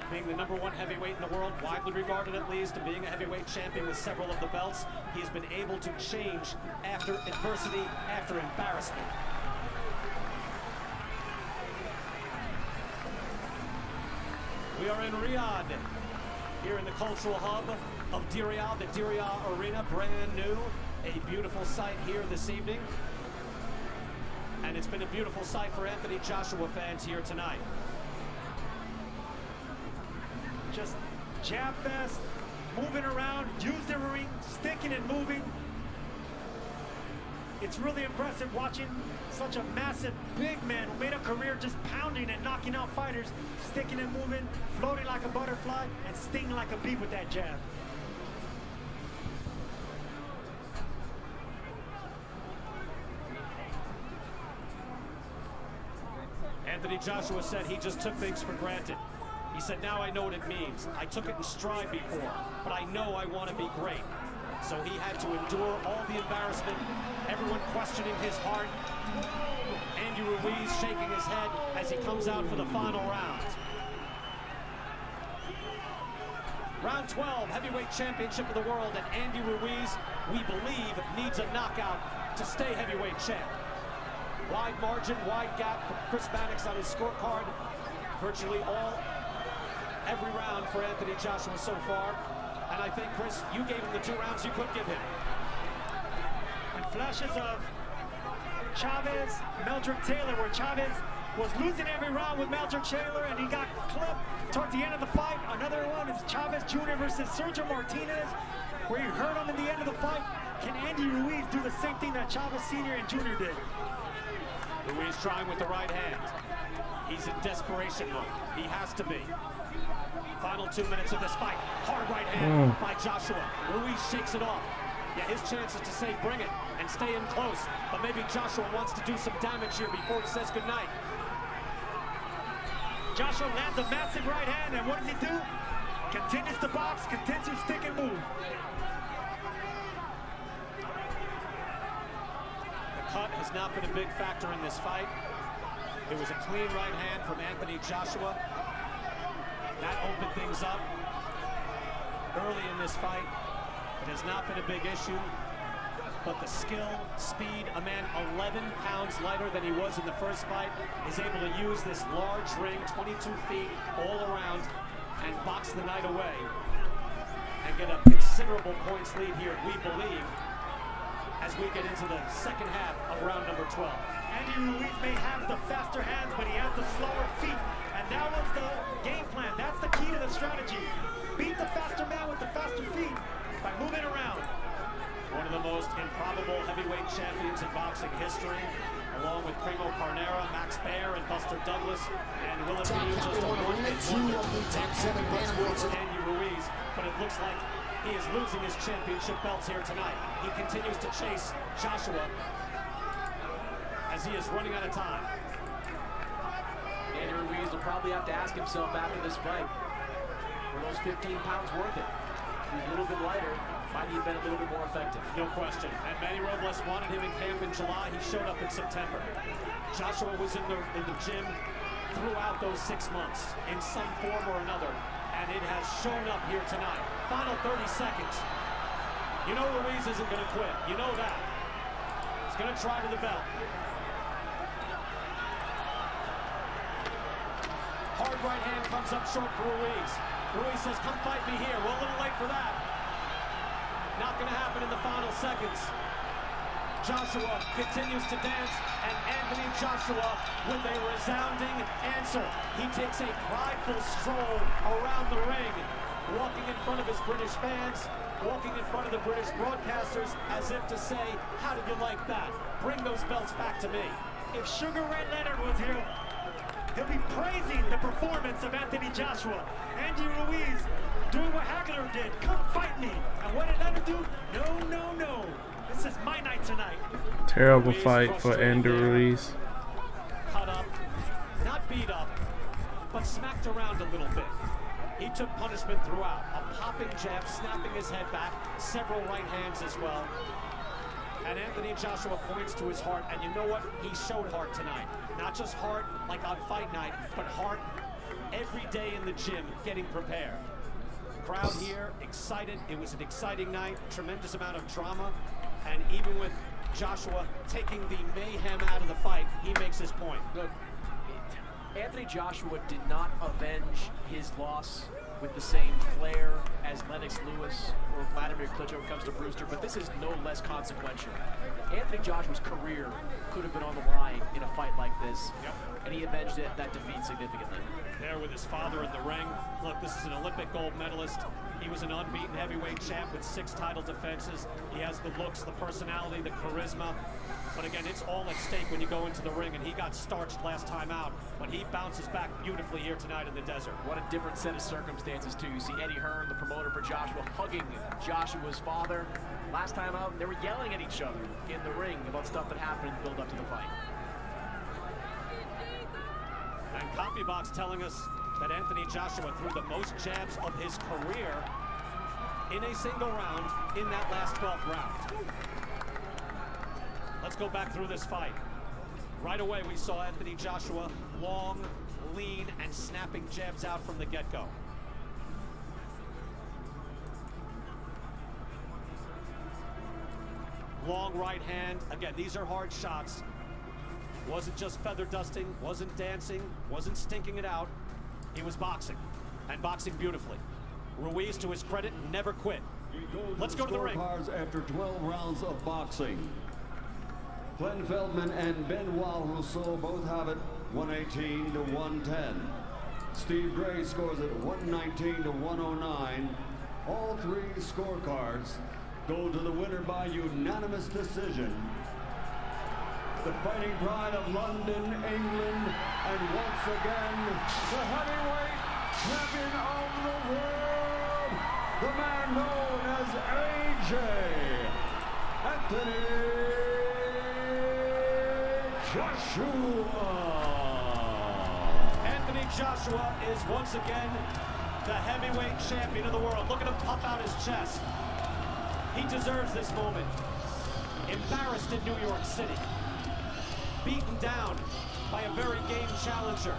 being the #1 heavyweight in the world, widely regarded at least, and being a heavyweight champion with several of the belts, he has been able to change after adversity, after embarrassment. We are in Riyadh, here in the cultural hub of Diriyah, the Diriyah Arena, brand new. A beautiful sight here this evening. And it's been a beautiful sight for Anthony Joshua fans here tonight. Just jab fast, moving around, use the ring, sticking and moving. It's really impressive watching such a massive, big man who made a career just pounding and knocking out fighters, sticking and moving, floating like a butterfly, and stinging like a bee with that jab. Anthony Joshua said he just took things for granted. He said, now I know what it means. I took it in stride before, but I know I want to be great. So he had to endure all the embarrassment, everyone questioning his heart. Andy Ruiz shaking his head as he comes out for the final round. Round 12, heavyweight championship of the world, and Andy Ruiz, we believe, needs a knockout to stay heavyweight champ. Wide margin, wide gap for Chris Mannix on his scorecard. Virtually every round for Anthony Joshua so far. And I think, Chris, you gave him the 2 rounds you could give him. And flashes of Chavez, Meldrick Taylor, where Chavez was losing every round with Meldrick Taylor, and he got clipped towards the end of the fight. Another one is Chavez Jr. versus Sergio Martinez, where he hurt him in the end of the fight. Can Andy Ruiz do the same thing that Chavez Sr. and Jr. did? Ruiz trying with the right hand. He's in desperation mode. He has to be. Final 2 minutes of this fight. Hard right hand by Joshua. Ruiz shakes it off. Yeah, his chance is to say bring it and stay in close. But maybe Joshua wants to do some damage here before he says goodnight. Joshua lands a massive right hand, and what does he do? Continues to box, continues to stick and move. The cut has not been a big factor in this fight. It was a clean right hand from Anthony Joshua. That opened things up early in this fight. It has not been a big issue, but the skill, speed, a man 11 pounds lighter than he was in the first fight, is able to use this large ring, 22 feet all around, and box the night away and get a considerable points lead here, we believe, as we get into the second half of round number 12. Andy Ruiz may have the faster hands, but he has the slower feet. And that was the game plan. That's the key to the strategy. Beat the faster man with the faster feet by moving around. One of the most improbable heavyweight champions in boxing history, along with Primo Carnera, Max Baer, and Buster Douglas, and will it be just a one-hit wonder? Andy Ruiz, but it looks like he is losing his championship belts here tonight. He continues to chase Joshua as he is running out of time. Andy Ruiz will probably have to ask himself after this fight, were those 15 pounds worth it? He was a little bit lighter, might he have been a little bit more effective? No question. And Manny Robles wanted him in camp in July. He showed up in September. Joshua was in the gym throughout those 6 months in some form or another, and it has shown up here tonight. Final 30 seconds. You know Ruiz isn't going to quit. You know that. He's going to try to the belt. Hard right hand comes up short for Ruiz. Ruiz says, come fight me here. We're a little late for that. Not going to happen in the final seconds. Joshua continues to dance, and Anthony Joshua with a resounding answer. He takes a prideful stroll around the ring, walking in front of his British fans, walking in front of the British broadcasters as if to say, how did you like that? Bring those belts back to me. If Sugar Ray Leonard was here, he'll be praising the performance of Anthony Joshua. Andy Ruiz doing what Hagler did. Come fight me. And what did Leonard do? No, no, no. This is my night tonight. Terrible fight for Andy Ruiz. Cut up, not beat up, but smacked around a little bit. He took punishment throughout. A popping jab, snapping his head back, several right hands as well. And Anthony Joshua points to his heart, and you know what? He showed heart tonight. Not just heart like on fight night, but heart every day in the gym, getting prepared. Crowd here, excited. It was an exciting night, tremendous amount of drama, and even with Joshua taking the mayhem out of the fight, he makes his point. Look, Anthony Joshua did not avenge his loss with the same flair as Lennox Lewis or Vladimir Klitschko when it comes to Brewster, but this is no less consequential. Anthony Joshua's career could have been on the line in a fight like this, and he avenged that defeat significantly. There with his father in the ring. Look, this is an Olympic gold medalist. He was an unbeaten heavyweight champ with 6 title defenses. He has the looks, the personality, the charisma. But again, it's all at stake when you go into the ring, and he got starched last time out, but he bounces back beautifully here tonight in the desert. What a different set of circumstances, too. You see Eddie Hearn, the promoter for Joshua, hugging Joshua's father. Last time out, they were yelling at each other in the ring about stuff that happened in the build-up to the fight. CompuBox telling us that Anthony Joshua threw the most jabs of his career in a single round in that last 12th round. Let's go back through this fight. Right away, we saw Anthony Joshua long, lean, and snapping jabs out from the get-go. Long right hand. Again, these are hard shots. Wasn't just feather dusting, wasn't dancing, wasn't stinking it out. He was boxing, and boxing beautifully. Ruiz, to his credit, never quit. Let's go to the ring. After 12 rounds of boxing. Glenn Feldman and Benoit Rousseau both have it 118 to 110. Steve Gray scores it 119 to 109. All three scorecards go to the winner by unanimous decision. The fighting pride of London, England, and once again, the heavyweight champion of the world, the man known as AJ, Anthony Joshua. Anthony Joshua is once again the heavyweight champion of the world. Look at him puff out his chest. He deserves this moment. Embarrassed in New York City. Beaten down by a very game challenger.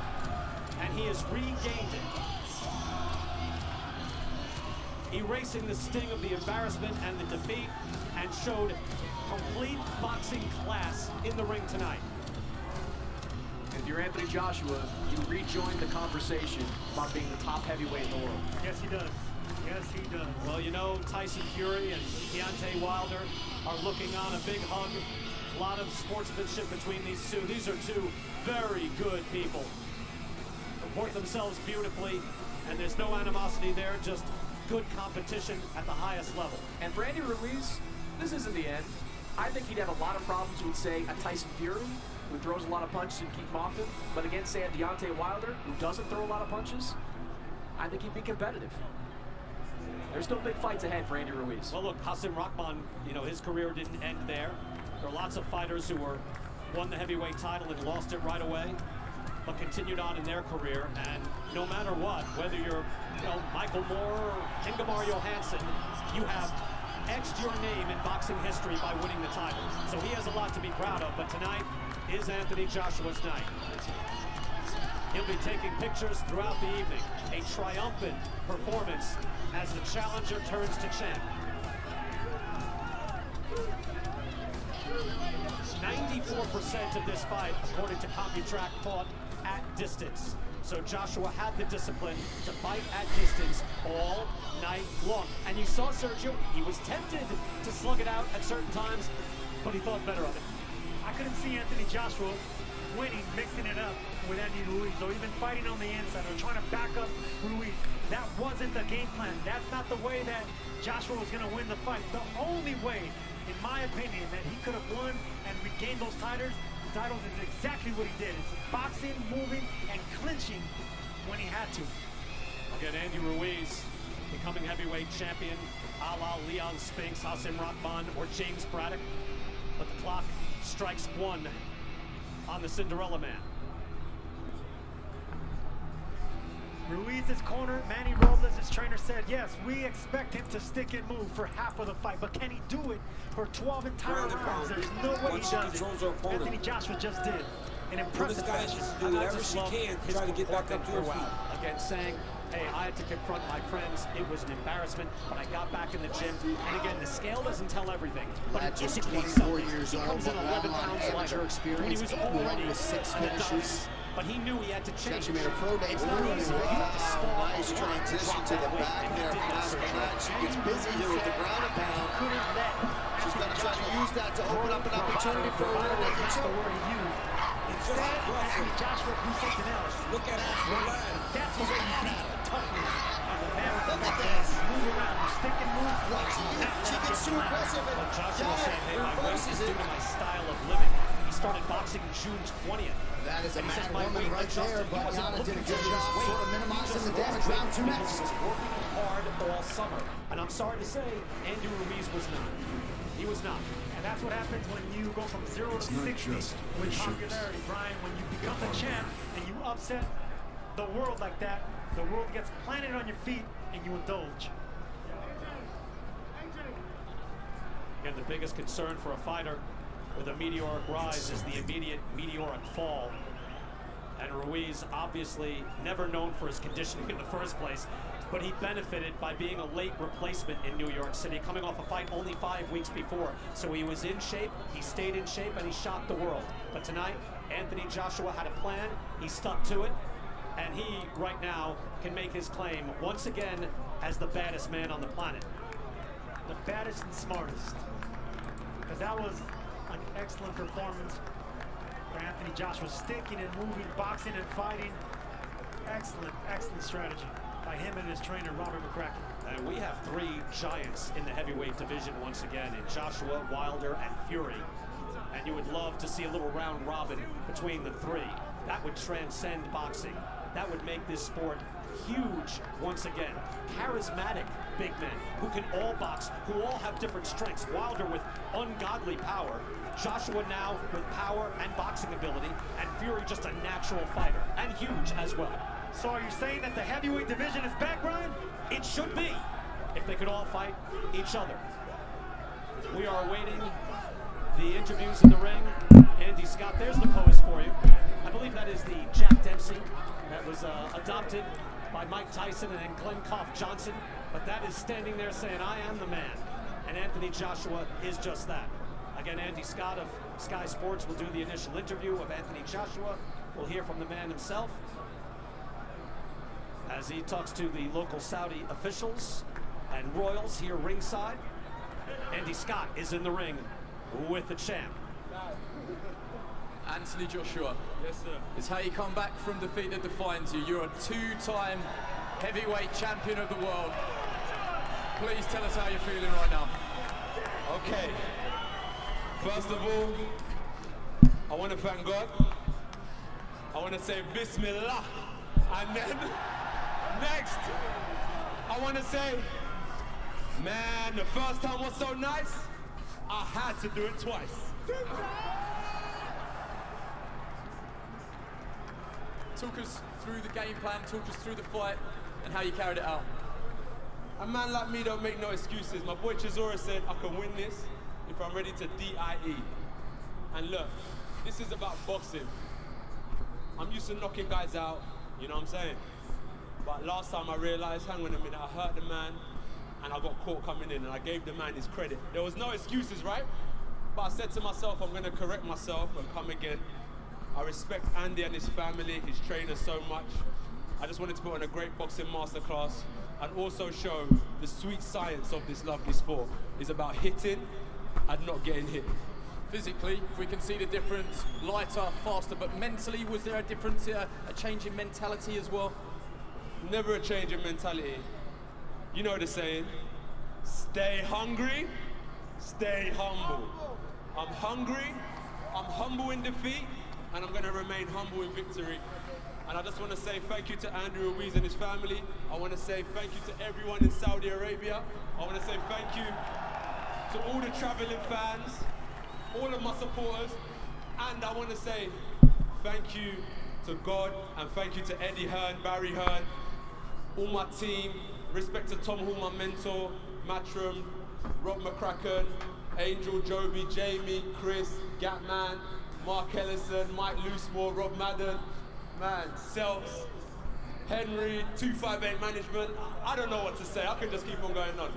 And he has regained it. Erasing the sting of the embarrassment and the defeat, and showed complete boxing class in the ring tonight. If you're Anthony Joshua, you rejoin the conversation about being the top heavyweight in the world. Yes, he does. Yes, he does. Well, you know, Tyson Fury and Deontay Wilder are looking on, a big hug. A lot of sportsmanship between these two. These are two very good people. Report themselves beautifully, and there's no animosity there, just good competition at the highest level. And for Andy Ruiz, this isn't the end. I think he'd have a lot of problems with, say, a Tyson Fury, who throws a lot of punches and keep him off him. But against, say, a Deontay Wilder, who doesn't throw a lot of punches, I think he'd be competitive. There's still big fights ahead for Andy Ruiz. Well, look, Hasim Rahman, you know, his career didn't end there. There are lots of fighters who won the heavyweight title and lost it right away, but continued on in their career. And no matter what, whether you're, you know, Michael Moore or Ingemar Johansson, you have etched your name in boxing history by winning the title. So he has a lot to be proud of, but tonight is Anthony Joshua's night. He'll be taking pictures throughout the evening. A triumphant performance as the challenger turns to champ. 94% of this fight, according to CompuTrack, fought at distance. So Joshua had the discipline to fight at distance all night long. And you saw Sergio, he was tempted to slug it out at certain times, but he thought better of it. I couldn't see Anthony Joshua winning, mixing it up with Andy Ruiz, or even fighting on the inside, or trying to back up Ruiz. That wasn't the game plan. That's not the way that Joshua was going to win the fight. The only way, in my opinion, that he could have won and regained those titles is exactly what he did. It's boxing, moving, and clinching when he had to. Again, Andy Ruiz becoming heavyweight champion, a la Leon Spinks, Hasim Rahman, or James Braddock. But the clock strikes one on the Cinderella Man. Ruiz's corner, Manny Robles, his trainer, said, yes, we expect him to stick and move for half of the fight, but can he do it for 12 entire rounds? There's no way he does it. Anthony Joshua just did. An impressive fashion. Do whatever she can to try to get back up to her feet. Again, saying, hey, I had to confront my friends. It was an embarrassment, but I got back in the gym. And again, the scale doesn't tell everything, but it indicates something. He comes in 11 pounds lighter when he was already in the dust. But he knew he had to change. She made a pro day. It's not easy. Nice transition to the back there. She gets busy here with the ground and pound. She's going to try to use that to open up an opportunity for a rear naked choke. Instead, Anthony Joshua do something else. Look at that. That's the way you beat the toughness of the man with the big ass. Move around, you stick and move. She gets too aggressive. But Joshua saying, hey, my weight is due to my style of living. He started boxing June 20th. That is a mad woman right there, but Yana did a good job sort of minimizing the damage. Round two next. He was working hard all summer. And I'm sorry to say, Andy Ruiz was not. He was not. And that's what happens when you go from 0 to 60 with popularity, Brian. When you become the champ and you upset the world like that, the world gets planted on your feet and you indulge. And the biggest concern for a fighter with a meteoric rise is the immediate meteoric fall. And Ruiz, obviously never known for his conditioning in the first place, but he benefited by being a late replacement in New York City, coming off a fight only 5 weeks before. So he was in shape, he stayed in shape, and he shocked the world. But tonight, Anthony Joshua had a plan, he stuck to it, and he, right now, can make his claim once again as the baddest man on the planet. The baddest and smartest. Because that was an excellent performance for Anthony Joshua, sticking and moving, boxing and fighting. Excellent, excellent strategy by him and his trainer, Robert McCracken. And we have 3 giants in the heavyweight division once again, in Joshua, Wilder, and Fury. And you would love to see a little round robin between the 3. That would transcend boxing. That would make this sport huge once again. Charismatic big men who can all box, who all have different strengths. Wilder with ungodly power, Joshua now with power and boxing ability, and Fury just a natural fighter, and huge as well. So are you saying that the heavyweight division is back, Brian? It should be, if they could all fight each other. We are awaiting the interviews in the ring. Andy Scott, there's the pose for you. I believe that is the Jack Dempsey that was adopted by Mike Tyson and then Glenn Koff Johnson. But that is standing there saying, I am the man. And Anthony Joshua is just that. Again, Andy Scott of Sky Sports will do the initial interview of Anthony Joshua. We'll hear from the man himself as he talks to the local Saudi officials and royals here ringside. Andy Scott is in the ring with the champ. Anthony Joshua. Yes, sir. It's how you come back from defeat that defines you. You're a 2-time heavyweight champion of the world. Please tell us how you're feeling right now. Okay. First of all, I want to thank God. I want to say Bismillah. And then, next, I want to say, man, the first time was so nice, I had to do it twice. Talk us through the game plan, talk us through the fight, and how you carried it out. A man like me don't make no excuses. My boy Chisora said I can win this if I'm ready to DIE. And look, this is about boxing. I'm used to knocking guys out, you know what I'm saying? But last time I realized, hang on a minute, I hurt the man and I got caught coming in and I gave the man his credit. There was no excuses, right? But I said to myself, I'm gonna correct myself and come again. I respect Andy and his family, his trainer so much. I just wanted to put on a great boxing masterclass and also show the sweet science of this lovely sport. It's about hitting and not getting hit. Physically, we can see the difference, lighter, faster, but mentally, was there a difference, a change in mentality as well? Never a change in mentality. You know the saying, stay hungry, stay humble. I'm hungry, I'm humble in defeat, and I'm going to remain humble in victory. And I just want to say thank you to Andrea Ruiz and his family. I want to say thank you to everyone in Saudi Arabia. I want to say thank you to all the traveling fans, all of my supporters, and I want to say thank you to God and thank you to Eddie Hearn, Barry Hearn, all my team. Respect to Tom Hall, my mentor, Matram, Rob McCracken, Angel, Joby, Jamie, Chris, Gatman, Mark Ellison, Mike Loosemore, Rob Madden, man, Selks, Henry, 258 Management. I don't know what to say. I could just keep on going on.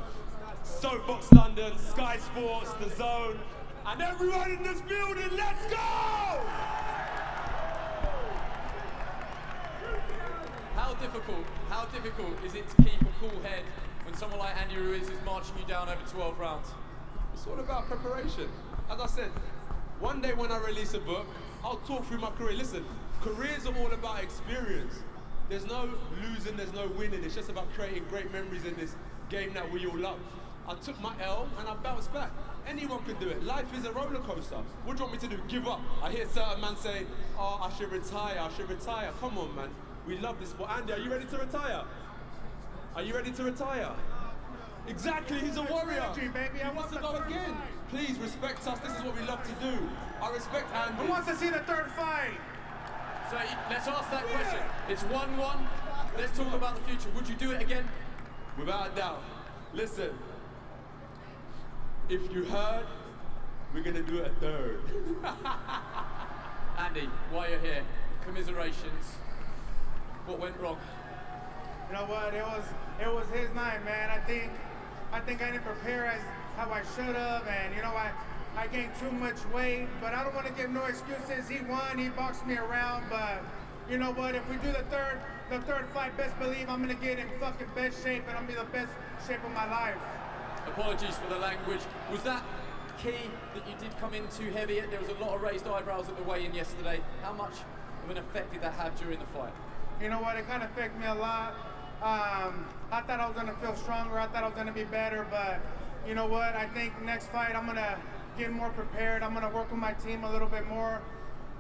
Soapbox London, Sky Sports, The Zone, and everyone in this building, let's go! How difficult is it to keep a cool head when someone like Andy Ruiz is marching you down over 12 rounds? It's all about preparation. As I said, one day when I release a book, I'll talk through my career. Listen, careers are all about experience. There's no losing, there's no winning. It's just about creating great memories in this game that we all love. I took my L and I bounced back. Anyone can do it. Life is a roller coaster. What do you want me to do? Give up? I hear certain man say, oh, I should retire, I should retire. Come on, man. We love this sport. Andy, are you ready to retire? Are you ready to retire? Exactly, he's a warrior. He wants to go again. Please respect us. This is what we love to do. I respect Andy. Who wants to see the third fight? So let's ask that question. It's 1-1. Let's talk about the future. Would you do it again? Without a doubt. Listen, if you heard, we're gonna do it a third. Andy, while you're here, commiserations. What went wrong? You know what? It was his night, man. I think I didn't prepare as how I should have, and you know I gained too much weight. But I don't want to give no excuses. He won. He boxed me around. But you know what? If we do the third fight, best believe I'm gonna get in fucking best shape, and I'm gonna be the best shape of my life. Apologies for the language. Was that key that you did come in too heavy? There was a lot of raised eyebrows at the weigh-in yesterday. How much of an effect did that have during the fight? You know what? It kind of affected me a lot. I thought I was gonna feel stronger. I thought I was gonna be better, but you know what? I think next fight I'm gonna get more prepared. I'm gonna work with my team a little bit more.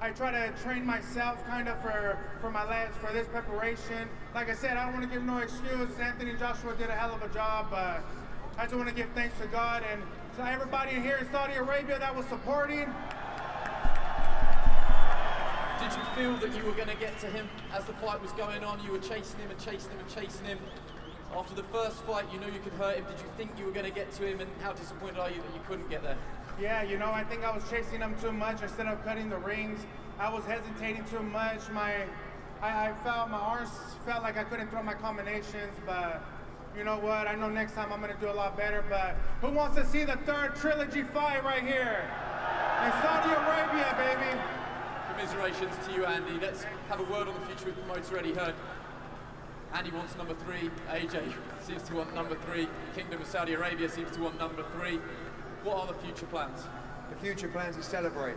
I try to train myself kind of for my legs for this preparation. Like I said, I don't want to give no excuse. Anthony Joshua did a hell of a job, but I just want to give thanks to God and to everybody here in Saudi Arabia that was supporting. Did you feel that you were going to get to him as the fight was going on? You were chasing him and chasing him and chasing him. After the first fight, you knew you could hurt him. Did you think you were going to get to him, and how disappointed are you that you couldn't get there? Yeah, you know, I think I was chasing him too much instead of cutting the rings. I was hesitating too much. I felt my arms felt like I couldn't throw my combinations, but you know what? I know next time I'm going to do a lot better. But who wants to see the third trilogy fight right here in Saudi Arabia, baby? Commiserations to you, Andy. Let's have a word on the future with promoter Eddie Hearn. Andy wants number 3. AJ seems to want number 3. The Kingdom of Saudi Arabia seems to want number 3. What are the future plans? The future plans is celebrate.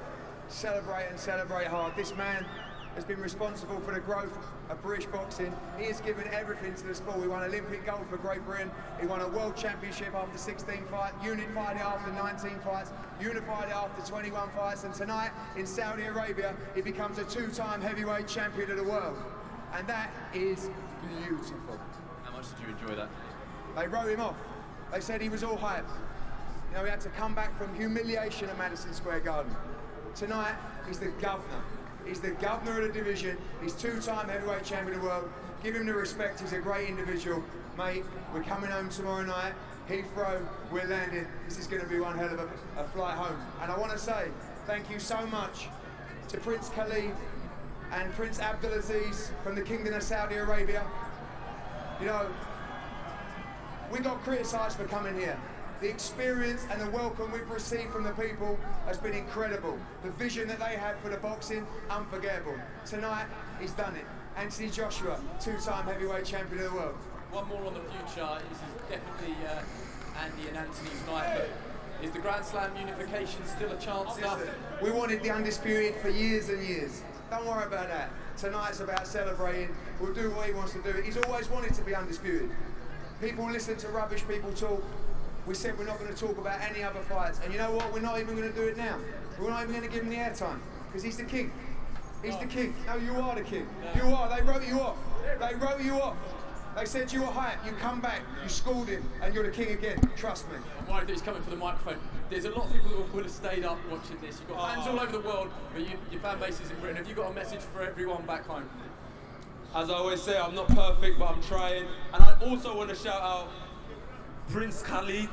Celebrate and celebrate hard. This man has been responsible for the growth of British boxing. He has given everything to the sport. He won Olympic gold for Great Britain. He won a world championship after 16 fights, unified it after 19 fights, unified it after 21 fights, and tonight in Saudi Arabia, he becomes a 2-time heavyweight champion of the world. And that is beautiful. How much did you enjoy that? They wrote him off. They said he was all hype. You know, he had to come back from humiliation at Madison Square Garden. Tonight, he's the governor. He's the governor of the division. He's 2-time heavyweight champion of the world. Give him the respect. He's a great individual. Mate, we're coming home tomorrow night. Heathrow, we're landing. This is going to be one hell of a flight home. And I want to say thank you so much to Prince Khalid and Prince Abdulaziz from the Kingdom of Saudi Arabia. You know, we got criticised for coming here. The experience and the welcome we've received from the people has been incredible. The vision that they had for the boxing, unforgettable. Tonight, he's done it. Anthony Joshua, 2-time heavyweight champion of the world. One more on the future. This is definitely Andy and Anthony's night, but is the Grand Slam unification still a chance? Listen, we wanted the undisputed for years and years. Don't worry about that. Tonight's about celebrating. We'll do what he wants to do. He's always wanted to be undisputed. People listen to rubbish people talk. We said we're not going to talk about any other fights. And you know what? We're not even going to do it now. We're not even going to give him the airtime. Because he's the king. He's the king. No, you are the king. You are. They wrote you off. They wrote you off. They said you were hype. You come back. You schooled him. And you're the king again. Trust me. I'm worried that he's coming for the microphone. There's a lot of people that would have stayed up watching this. You've got fans all over the world, but your fan base is in Britain. Have you got a message for everyone back home? As I always say, I'm not perfect, but I'm trying. And I also want to shout out Prince Khalid,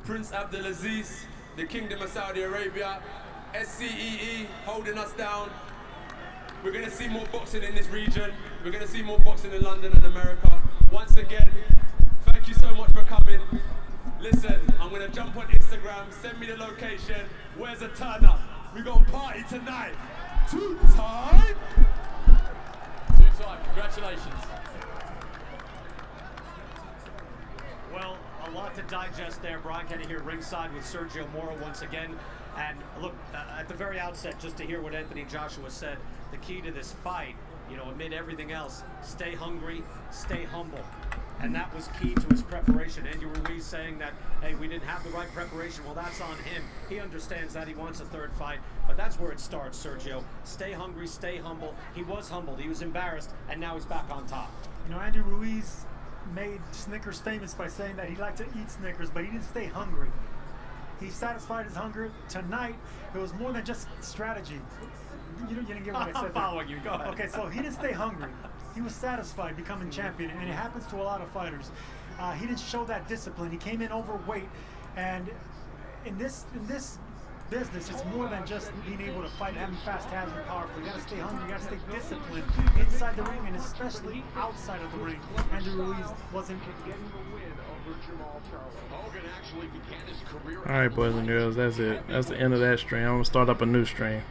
Prince Abdulaziz, the Kingdom of Saudi Arabia, SCEE holding us down. We're going to see more boxing in this region. We're going to see more boxing in London and America. Once again, thank you so much for coming. Listen, I'm going to jump on Instagram, send me the location. Where's the turn up? We're going to party tonight. 2-time. 2-time, congratulations. Well, a lot to digest there. Brian Kenny here ringside with Sergio Mora once again. And look, at the very outset, just to hear what Anthony Joshua said, the key to this fight, you know, amid everything else, stay hungry, stay humble. And that was key to his preparation. Andy Ruiz saying that, hey, we didn't have the right preparation. Well, that's on him. He understands that. He wants a third fight. But that's where it starts, Sergio. Stay hungry, stay humble. He was humbled. He was embarrassed. And now he's back on top. You know, Andy Ruiz made Snickers famous by saying that he liked to eat Snickers, but he didn't stay hungry. He satisfied his hunger. Tonight, it was more than just strategy. You didn't get what I said. I'm following you. Go ahead. Okay, so he didn't stay hungry. He was satisfied becoming champion, and it happens to a lot of fighters. He didn't show that discipline. He came in overweight, and in this business, it's more than just being able to fight, having fast hands and powerful. You gotta stay hungry, you gotta stay disciplined inside the ring and especially outside of the ring. Andrea Ruiz wasn't getting the win over Jamal Charlo. Hogan actually began his career. Alright, boys and girls, that's it. That's the end of that stream. I'm gonna start up a new stream.